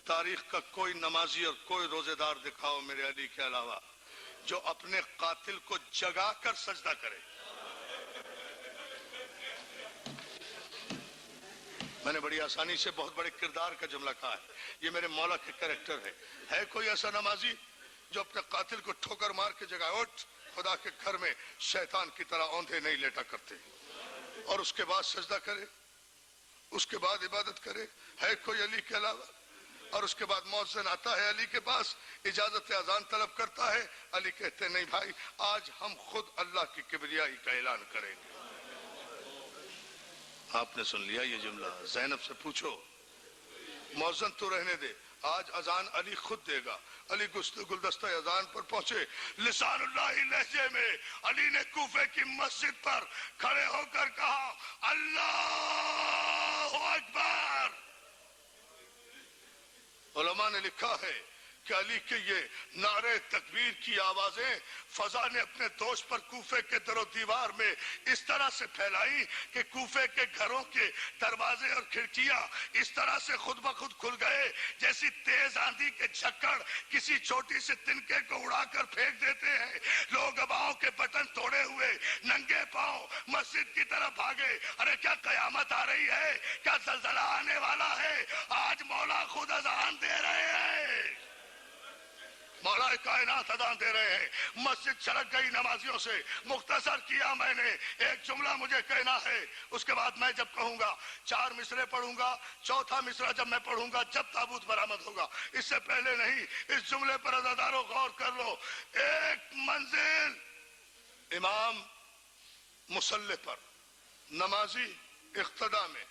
تاریخ کا کوئی نمازی اور کوئی روزے دار دکھاؤ میرے علی کے علاوہ جو اپنے قاتل کو جگا کر سجدہ کرے. میں نے بڑی آسانی سے بہت بڑے کردار کا جملہ کہا ہے. یہ میرے مولا کے کریکٹر ہے. ہے کوئی ایسا نمازی جو اپنے قاتل کو ٹھوکر مار کے جگائے؟ اٹھ، خدا کے گھر میں شیطان کی طرح اوندھے نہیں لیٹا کرتے، اور اس کے بعد سجدہ کرے، اس کے بعد عبادت کرے. ہے کوئی علی کے علاوہ؟ اور اس کے بعد مؤذن آتا ہے علی کے پاس، اجازت اذان طلب کرتا ہے. علی کہتے نہیں بھائی، آج ہم خود اللہ کی کبریائی کا اعلان کریں گے. آپ نے سن لیا یہ جملہ؟ زینب سے پوچھو، مؤذن تو رہنے دے، آج اذان علی خود دے گا. علی گلدستہ اذان پر پہنچے، لسان اللہ لہجے میں علی نے کوفے کی مسجد پر کھڑے ہو کر کہا اللہ اکبر. علماء نے لکھا ہے کہ علی کے یہ نعرے تکبیر کی آوازیں فضا نے اپنے دوش پر کوفے کے در و دیوار میں اس طرح سے پھیلائی کہ کوفے کے گھروں کے دروازے اور کھڑکیاں اس طرح سے خود بخود کھل گئے جیسی تیز آندھی کے جھکڑ کسی چھوٹی سے تنکے کو اڑا کر پھینک دیتے ہیں۔ لوگ اباؤں کے بٹن توڑے ہوئے ننگے پاؤں مسجد کی طرف بھاگے۔ ارے کیا قیامت آ رہی ہے؟ کیا زلزلہ آنے والا ہے؟ آج مولا خود اذان دے رہے ہیں، مولا کائنات اذان دے رہے ہیں۔ مسجد چھلک گئی نمازیوں سے۔ مختصر کیا میں نے، ایک جملہ مجھے کہنا ہے، اس کے بعد میں جب کہوں گا 4 مصرے پڑھوں گا، چوتھا مصرع جب میں پڑھوں گا جب تابوت برآمد ہوگا، اس سے پہلے نہیں۔ اس جملے پر عزادارو غور کر لو۔ ایک منزل امام مصلی پر، نمازی اقتدا میں،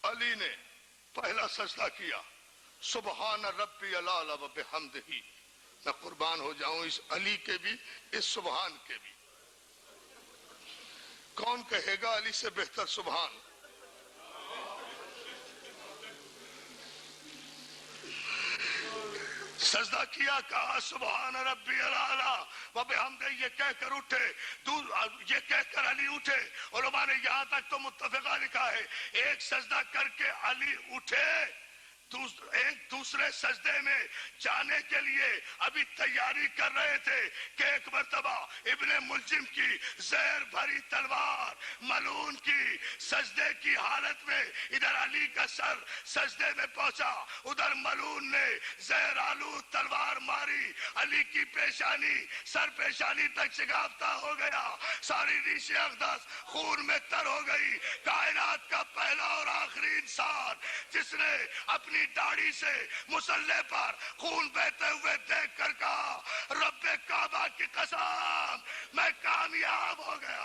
علی نے پہلا سجدہ کیا، سبحان ربی الاعلی و بحمدہ۔ میں قربان ہو جاؤں اس علی کے بھی، اس سبحان کے بھی۔ کون کہے گا علی سے بہتر سبحان؟ سجدہ کیا، کہا سبحان ربی الاعلی و بحمدہ، یہ کہہ کر اٹھے، یہ کہہ کر علی اٹھے۔ علماء نے یہاں تک تو متفقہ لکھا ہے، ایک سجدہ کر کے علی اٹھے، ایک دوسرے سجدے میں جانے کے لیے ابھی تیاری کر رہے تھے کہ ایک مرتبہ ابن ملجم کی زہر بھری تلوار ملعون کی سجدے کی حالت میں، ادھر علی کا سر سجدے میں پہنچا، ادھر ملعون نے زہر آلود تلوار ماری، علی کی پیشانی سر پیشانی تک شگافتہ ہو گیا، ساری ریش اقدس خون میں تر ہو گئی۔ کائنات کا پہلا اور آخری انسان جس نے اپنی داڑھی سے مصلی پر خون بہتے ہوئے دیکھ کر کہا رب کعبہ کی قسم میں کامیاب ہو گیا۔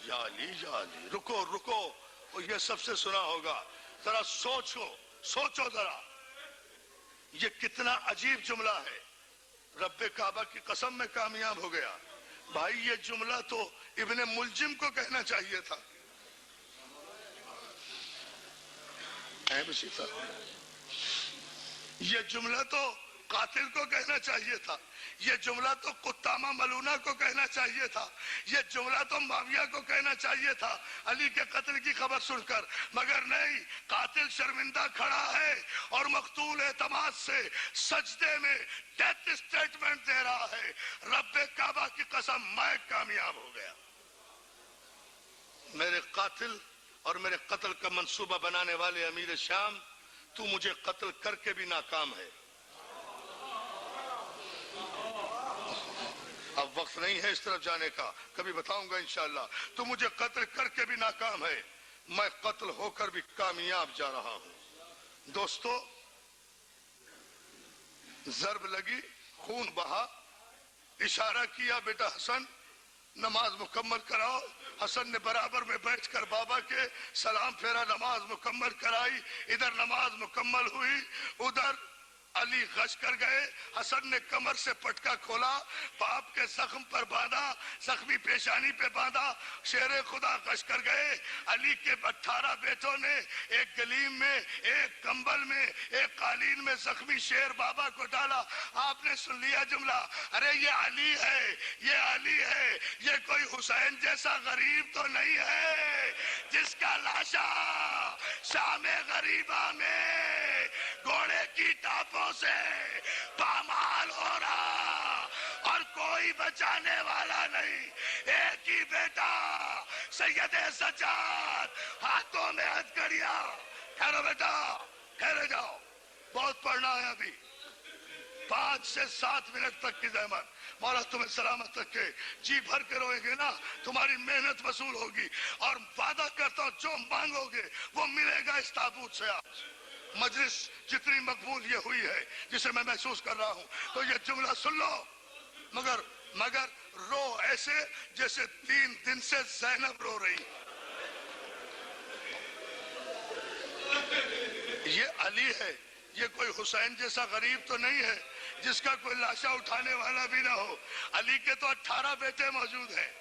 یا علی یا علی، رکو رکو، یہ سب سے سنا ہوگا، ذرا سوچو ذرا، یہ کتنا عجیب جملہ ہے، رب کعبہ کی قسم میں کامیاب ہو گیا۔ بھائی یہ جملہ تو ابن ملجم کو کہنا چاہیے تھا۔ یہ جملہ تو قاتل کو کہنا چاہیے تھا، یہ جملہ تو قطامہ ملونہ کو کہنا چاہیے تھا، یہ جملہ تو معاویہ کو کہنا چاہیے تھا علی کے قتل کی خبر سن کر، مگر نہیں، قاتل شرمندہ کھڑا ہے اور مقتول اعتماد سے سجدے میں ڈیتھ اسٹیٹمنٹ دے رہا ہے، رب کعبہ کی قسم میں کامیاب ہو گیا۔ میرے قاتل اور میرے قتل کا منصوبہ بنانے والے امیر شام، تو مجھے قتل کر کے بھی ناکام ہے۔ اب وقت نہیں ہے اس طرف جانے کا، کبھی بتاؤں گا انشاءاللہ۔ تو مجھے قتل کر کے بھی ناکام ہے، میں قتل ہو کر بھی کامیاب جا رہا ہوں۔ دوستو، ضرب لگی، خون بہا، اشارہ کیا بیٹا حسن نماز مکمل کراؤ۔ حسن نے برابر میں بیٹھ کر بابا کے سلام پھیرا، نماز مکمل کرائی۔ ادھر نماز مکمل ہوئی، ادھر علی غش کر گئے۔ حسن نے کمر سے پٹکا کھولا، باپ کے زخم پر باندھا، زخمی پیشانی پہ باندھا، شیر خدا غش کر گئے۔ علی کے 18 بیٹوں نے ایک گلیم میں، ایک کمبل میں، ایک قالین میں زخمی شیر بابا کو ڈالا۔ آپ نے سن لیا جملہ، ارے یہ علی ہے، یہ علی ہے، یہ کوئی حسین جیسا غریب تو نہیں ہے جس کا لاشا شام غریبہ میں گھوڑے کی ٹاپوں سے پامال ہو رہا اور کوئی بچانے والا نہیں۔ ایک ہی بیٹا سید سجاد، ہاتھوں میں ہتھکڑیاں۔ ٹھہرو بیٹا، ٹھہرے جاؤ، بہت پڑھنا ہے ابھی، 5 سے 7 منٹ تک کی زحمت۔ مولا تمہیں سلامت رکھے، جی بھر کے روئے گے نا، تمہاری محنت وصول ہوگی، اور وعدہ کرتا ہوں جو مانگو گے وہ ملے گا اس تابوت سے۔ آج مجلس جتنی مقبول یہ ہوئی ہے جسے میں محسوس کر رہا ہوں، تو یہ جملہ سن لو، مگر رو ایسے جیسے 3 دن سے زینب رو رہی۔ یہ علی ہے، یہ کوئی حسین جیسا غریب تو نہیں ہے جس کا کوئی لاشا اٹھانے والا بھی نہ ہو۔ علی کے تو 18 بیٹے موجود ہیں،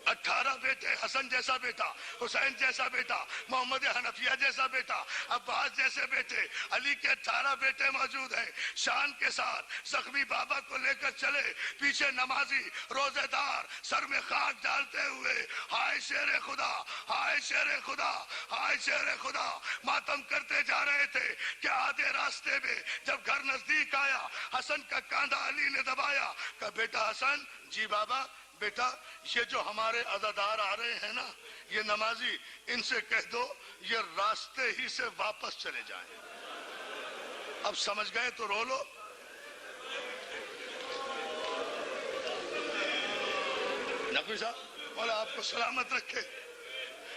18 بیٹے، حسن جیسا بیٹا، حسین جیسا بیٹا، محمد حنفیہ جیسا بیٹا، عباس جیسے بیٹے، علی کے 18 بیٹے موجود ہیں۔ شان کے ساتھ زخمی بابا کو لے کر چلے، پیچھے نمازی روزے دار سر میں خاک ڈالتے ہوئے، ہائے شیر خدا، ہائے شیر خدا، ہائے شیر خدا، ماتم کرتے جا رہے تھے کہ آدھے راستے میں جب گھر نزدیک آیا، حسن کا کاندھا علی نے دبایا، کہا بیٹا حسن، جی بابا، بیٹا یہ جو ہمارے عزادار آ رہے ہیں نا، یہ نمازی، ان سے کہہ دو یہ راستے ہی سے واپس چلے جائیں۔ اب سمجھ گئے تو رو لو۔ نقوی صاحب، مولا آپ کو سلامت رکھے،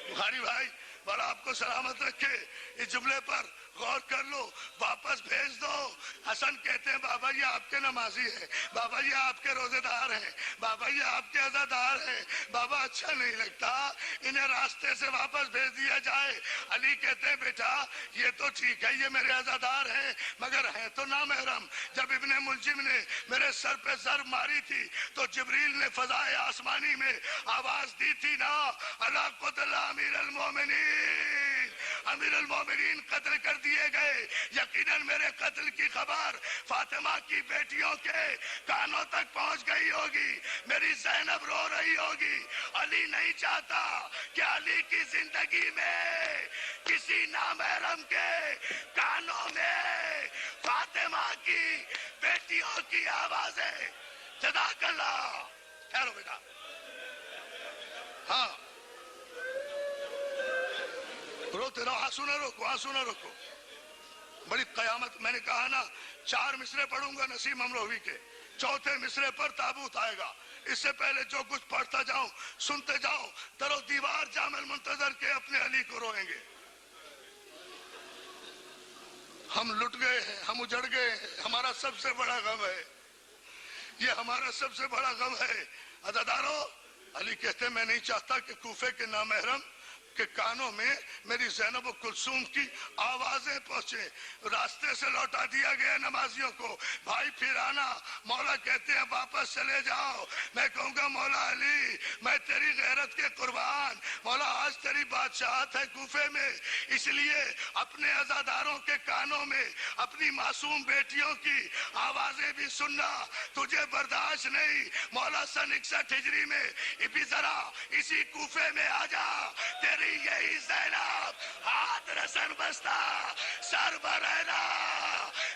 بخاری بھائی مولا آپ کو سلامت رکھے، اس جملے پر غور کر لو، واپس بھیج دو۔ حسن کہتے ہیں بابا یہ آپ کے نمازی ہیں، بابا یہ آپ کے روزے دار ہیں، بابا یہ آپ کے عزادار ہیں، بابا اچھا نہیں لگتا، انہیں راستے سے واپس بھیج دیا جائے۔ علی کہتے ہیں بیٹا یہ تو ٹھیک ہے، یہ میرے عزادار ہیں، مگر ہیں تو نامحرم۔ جب ابن ملجم نے میرے سر پہ ضرب ماری تھی تو جبریل نے فضائے آسمانی میں آواز دی تھی نا، اللہ قتل امیر المومنین، امیر المومنین قتل کر دیے گئے۔ یقیناً میرے قتل کی خبر فاطمہ کی بیٹیوں کے کانوں تک پہنچ گئی ہوگی، میری زینب رو رہی ہوگی۔ علی نہیں چاہتا کہ علی کی زندگی میں کسی نامحرم کے کانوں میں فاطمہ کی بیٹیوں کی آوازیں۔ جزاک اللہ۔ ٹھہرو بیٹا، ہاں روتے رہو، آنسو نہ روکو، آنسو نہ روکو۔ بڑی قیامت، میں نے کہا نا 4 مصرے پڑھوں گا نسیم امروہوی کے، 4تھے مصرے پر تابوت آئے گا۔ اس سے پہلے جو کچھ پڑھتا جاؤں سنتے جاؤ، در و دیوار جامع المنتظر کے اپنے علی کو روئیں گے۔ ہم لٹ گئے ہیں، ہم اجڑ گئے ہیں، ہمارا سب سے بڑا غم ہے، یہ ہمارا سب سے بڑا غم ہے۔ عزادارو، علی کہتے ہیں میں نہیں چاہتا کہ کوفے کے نامحرم کے کانوں میں میری زینب و کلثوم کی آوازیں پہنچے۔ راستے سے لوٹا دیا گیا نمازیوں کو، بھائی پھر آنا۔ مولا کہتے ہیں واپس چلے جاؤ۔ میں کہوں گا مولا علی میں تیری غیرت کے قربان، مولا آج تیری بادشاہت ہے کوفے میں، اس لیے اپنے عزاداروں کے کانوں میں اپنی معصوم بیٹیوں کی آوازیں بھی سننا تجھے برداشت نہیں۔ مولا سن 61 ہجری میں ابھی ذرا اسی کوفے میں آ جا، تیری یہی زینب ہاتھ رسن بستا سر برہنا،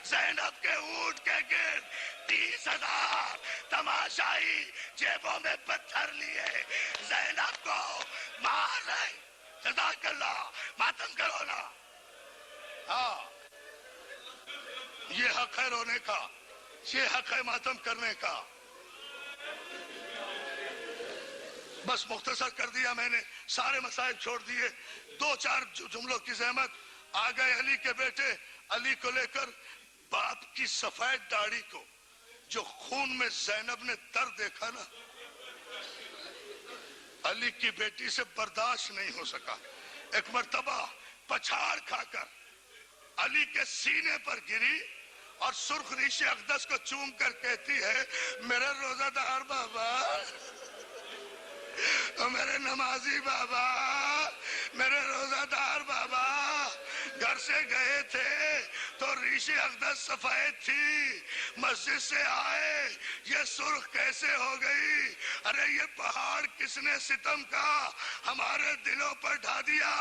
زینب کے اونٹ کے گرد 30,000 تماشائی جیبوں میں پتھر لیے زینب کو مار رہے۔ جزاک اللہ، ماتم کرو نا۔ ہاں یہ حق ہے رونے کا، یہ حق ہے ماتم کرنے کا۔ بس مختصر کر دیا میں نے، سارے مسائل چھوڑ دیے، 2-4 جملوں کی زحمت۔ آ گئے علی کے بیٹے، علی کو لے کر باپ کی سفید داڑھی کو جو خون میں زینب نے درد دیکھا نا، علی کی بیٹی سے برداشت نہیں ہو سکا۔ ایک مرتبہ پچھاڑ کھا کر علی کے سینے پر گری اور سرخ ریش اقدس کو چوم کر کہتی ہے میرے روزہ دار بابا، میرے نمازی بابا، میرے روزہ دار بابا۔ گھر سے گئے تھے تو ریش اقدس سفید تھی، مسجد سے آئے یہ سرخ کیسے ہو گئی؟ ارے یہ پہاڑ کس نے ستم کا ہمارے دلوں پر ڈھا دیا؟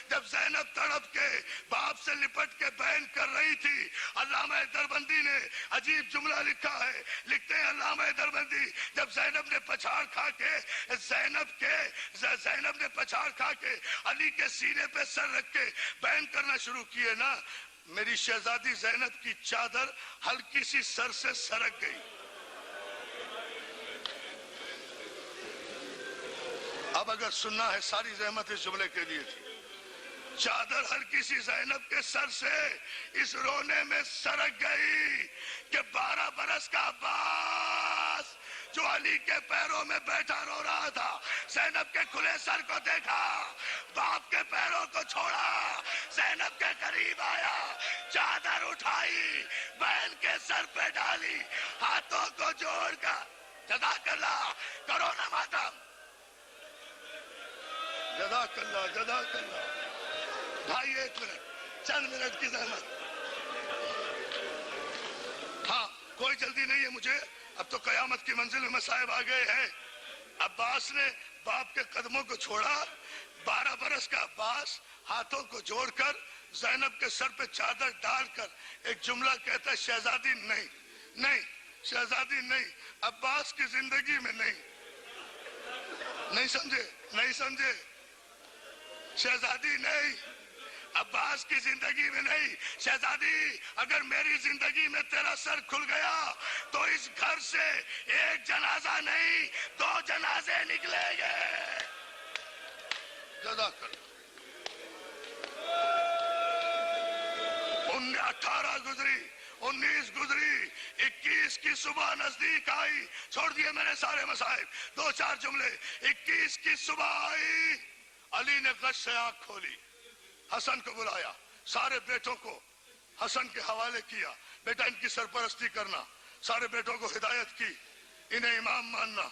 جب زینب تڑپ کے باپ سے لپٹ کے بین کر رہی تھی، علامہ دربندی نے عجیب جملہ لکھا ہے، لکھتے ہیں علامہ دربندی جب زینب نے پچھاڑ کھا کے زینب نے پچھاڑ کھا کے علی کے سینے پہ سر رکھ کے بین کرنا شروع کیے نا، میری شہزادی زینب کی چادر ہلکی سی سر سے سرک گئی۔ اب اگر سننا ہے ساری زحمت اس جملے کے لیے تھی، چادر ہلکی سی زینب کے سر سے اس رونے میں سرک گئی کہ 12 برس کا عباس جو علی کے پیروں میں بیٹھا رو رہا تھا، زینب کے کھلے سر کو دیکھا، باپ کے پیروں کو چھوڑا، زینب کے قریب آیا، چادر اٹھائی، بہن کے سر پہ ڈالی، ہاتھوں کو جوڑ کر جزاک اللہ کرو نا ماتم۔ جزاک اللہ جزاک اللہ. بھائی ایک منٹ، چند منٹ کی زحمت. ہاں کوئی جلدی نہیں ہے مجھے، اب تو قیامت کی منزل میں مصائب آ گئے ہیں. عباس نے باپ کے قدموں کو چھوڑا. 12 برس کا عباس ہاتھوں کو جوڑ کر زینب کے سر پہ چادر ڈال کر ایک جملہ کہتا ہے، شہزادی نہیں نہیں، شہزادی نہیں، عباس کی زندگی میں نہیں. نہیں سمجھے نہیں سمجھے، شہزادی نہیں، عباس کی زندگی میں نہیں. شہزادی اگر میری زندگی میں تیرا سر کھل گیا تو اس گھر سے ایک جنازہ نہیں 2 جنازے نکلیں گے. جزاک اللہ. 18 گزری، 19 گزری، 21 کی صبح نزدیک آئی. چھوڑ دیے میں نے سارے مصائب، 2-4 جملے. 21 کی صبح آئی، علی نے غش سے آنکھ کھولی، حسن کو بلایا، سارے بیٹوں کو حسن کے حوالے کیا، بیٹا ان کی سرپرستی کرنا. سارے بیٹوں کو ہدایت کی، انہیں امام ماننا.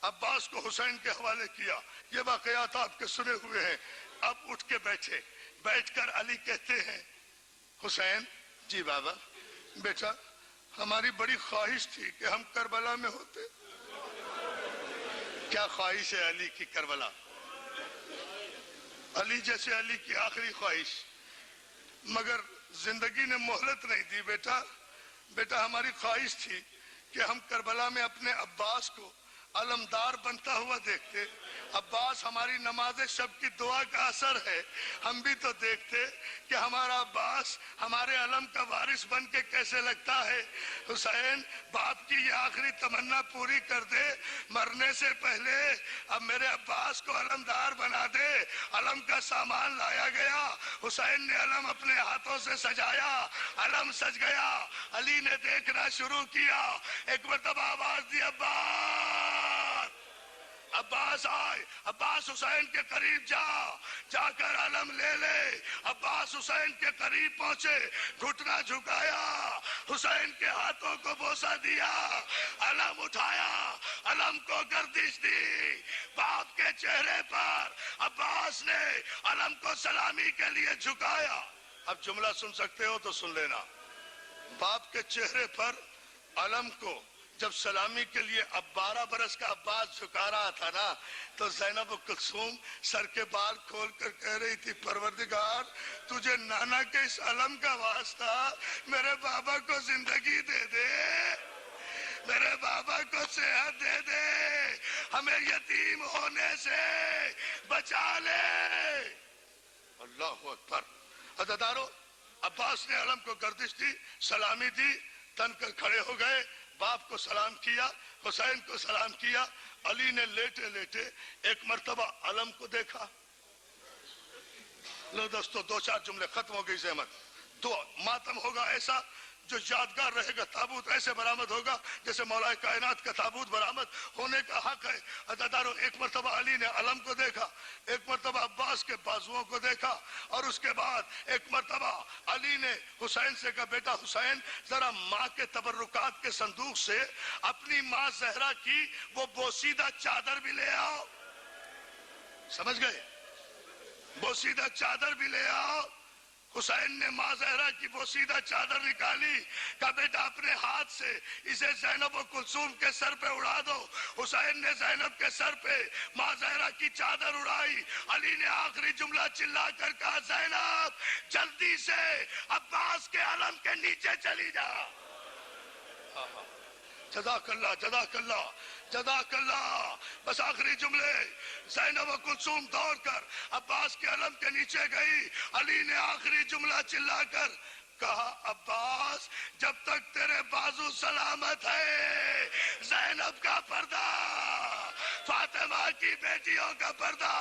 عباس کو حسین کے حوالے کیا. یہ واقعات آپ کے سنے ہوئے ہیں. اب اٹھ کے بیٹھے، بیٹھ کر علی کہتے ہیں، حسین جی بابا، بیٹا ہماری بڑی خواہش تھی کہ ہم کربلا میں ہوتے. کیا خواہش ہے علی کی کربلا؟ علی جیسے علی کی آخری خواہش، مگر زندگی نے مہلت نہیں دی. بیٹا ہماری خواہش تھی کہ ہم کربلا میں اپنے عباس کو علمدار بنتا ہوا دیکھتے. عباس ہماری نماز شب کی دعا کا اثر ہے. ہم بھی تو دیکھتے کہ ہمارا عباس ہمارے علم کا وارث بن کے کیسے لگتا ہے. حسین باپ کی یہ آخری تمنا پوری کر دے، مرنے سے پہلے اب میرے عباس کو علمدار بنا دے. علم کا سامان لایا گیا، حسین نے علم اپنے ہاتھوں سے سجایا، علم سج گیا. علی نے دیکھنا شروع کیا. ایک مرتبہ آواز دی، عباس. عباس آئے. عباس حسین کے قریب جا کر علم لے لے. عباس حسین کے قریب پہنچے، گھٹنا جھکایا، حسین کے ہاتھوں کو بوسہ دیا، علم اٹھایا، علم کو گردش دی. باپ کے چہرے پر عباس نے علم کو سلامی کے لیے جھکایا. اب جملہ سن سکتے ہو تو سن لینا. باپ کے چہرے پر علم کو جب سلامی کے لیے اب 12 برس کا عباس جھکا رہا تھا نا، تو زینب کلثوم سر کے بال کھول کر کہہ رہی تھی، پروردگار تجھے نانا کے اس علم کا واسطہ میرے بابا کو زندگی دے دے، میرے بابا کو صحت دے دے، ہمیں یتیم ہونے سے بچا لے. اللہ اکبر. عزیزانو، عباس نے علم کو گردش دی، سلامی دی، تن کر کھڑے ہو گئے. باپ کو سلام کیا، حسین کو سلام کیا. علی نے لیٹے لیٹے ایک مرتبہ علم کو دیکھا. لو دوستو، 2-4 جملے، ختم ہو گئی زحمت. ماتم ہوگا ایسا جو یادگار رہے گا. تابوت ایسے برآمد ہوگا جیسے مولا کائنات کا تابوت برآمد ہونے کا حق ہے. عزیزانو، ایک مرتبہ علی نے علم کو دیکھا، ایک مرتبہ عباس کے بازوؤں کو دیکھا، اور اس کے بعد ایک مرتبہ علی نے حسین سے کہا، بیٹا حسین ذرا ماں کے تبرکات کے صندوق سے اپنی ماں زہرا کی وہ بوسیدہ چادر بھی لے آؤ. سمجھ گئے؟ بوسیدہ چادر بھی لے آؤ. حسین نے ماں زہرا کی بوسیدہ چادر نکالی، کہا بیٹا اپنے ہاتھ سے اسے زینب و کلثوم کے سر پہ اڑا دو. حسین نے زینب کے سر پہ ماں زہرا کی چادر اڑائی. علی نے آخری جملہ چلا کر کہا، زینب جلدی سے عباس کے علم کے نیچے چلی جا. جزاک اللہ جزاک اللہ جزاک اللہ. بس آخری جملے. زینب و کلثوم دوڑ کر عباس کے علم کے نیچے گئی. علی نے آخری جملہ چلا کر کہا، عباس جب تک تیرے بازو سلامت ہے، زینب کا پردہ، فاطمہ کی بیٹیوں کا پردہ.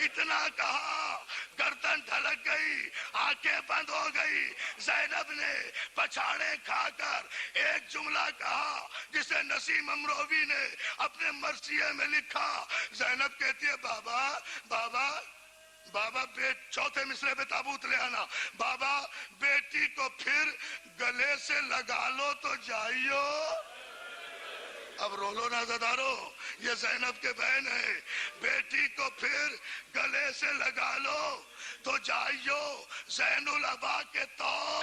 اتنا کہا، گردن ڈھلک گئی، آنکھیں بند ہو گئی. زینب نے پچھاڑے کھا کر ایک جملہ کہا جسے نسیم امروی نے اپنے مرثیے میں لکھا. زینب کہتی ہے، بابا بابا بابا چوتھے مصرے پہ تابوت لے آنا. بابا بیٹی کو پھر گلے سے لگا لو تو جائیو. اب رولو نہ زدارو، یہ زینب کے بہن ہے، بیٹی کو پھر گلے سے لگا لو تو جائیو زین العبا کے تو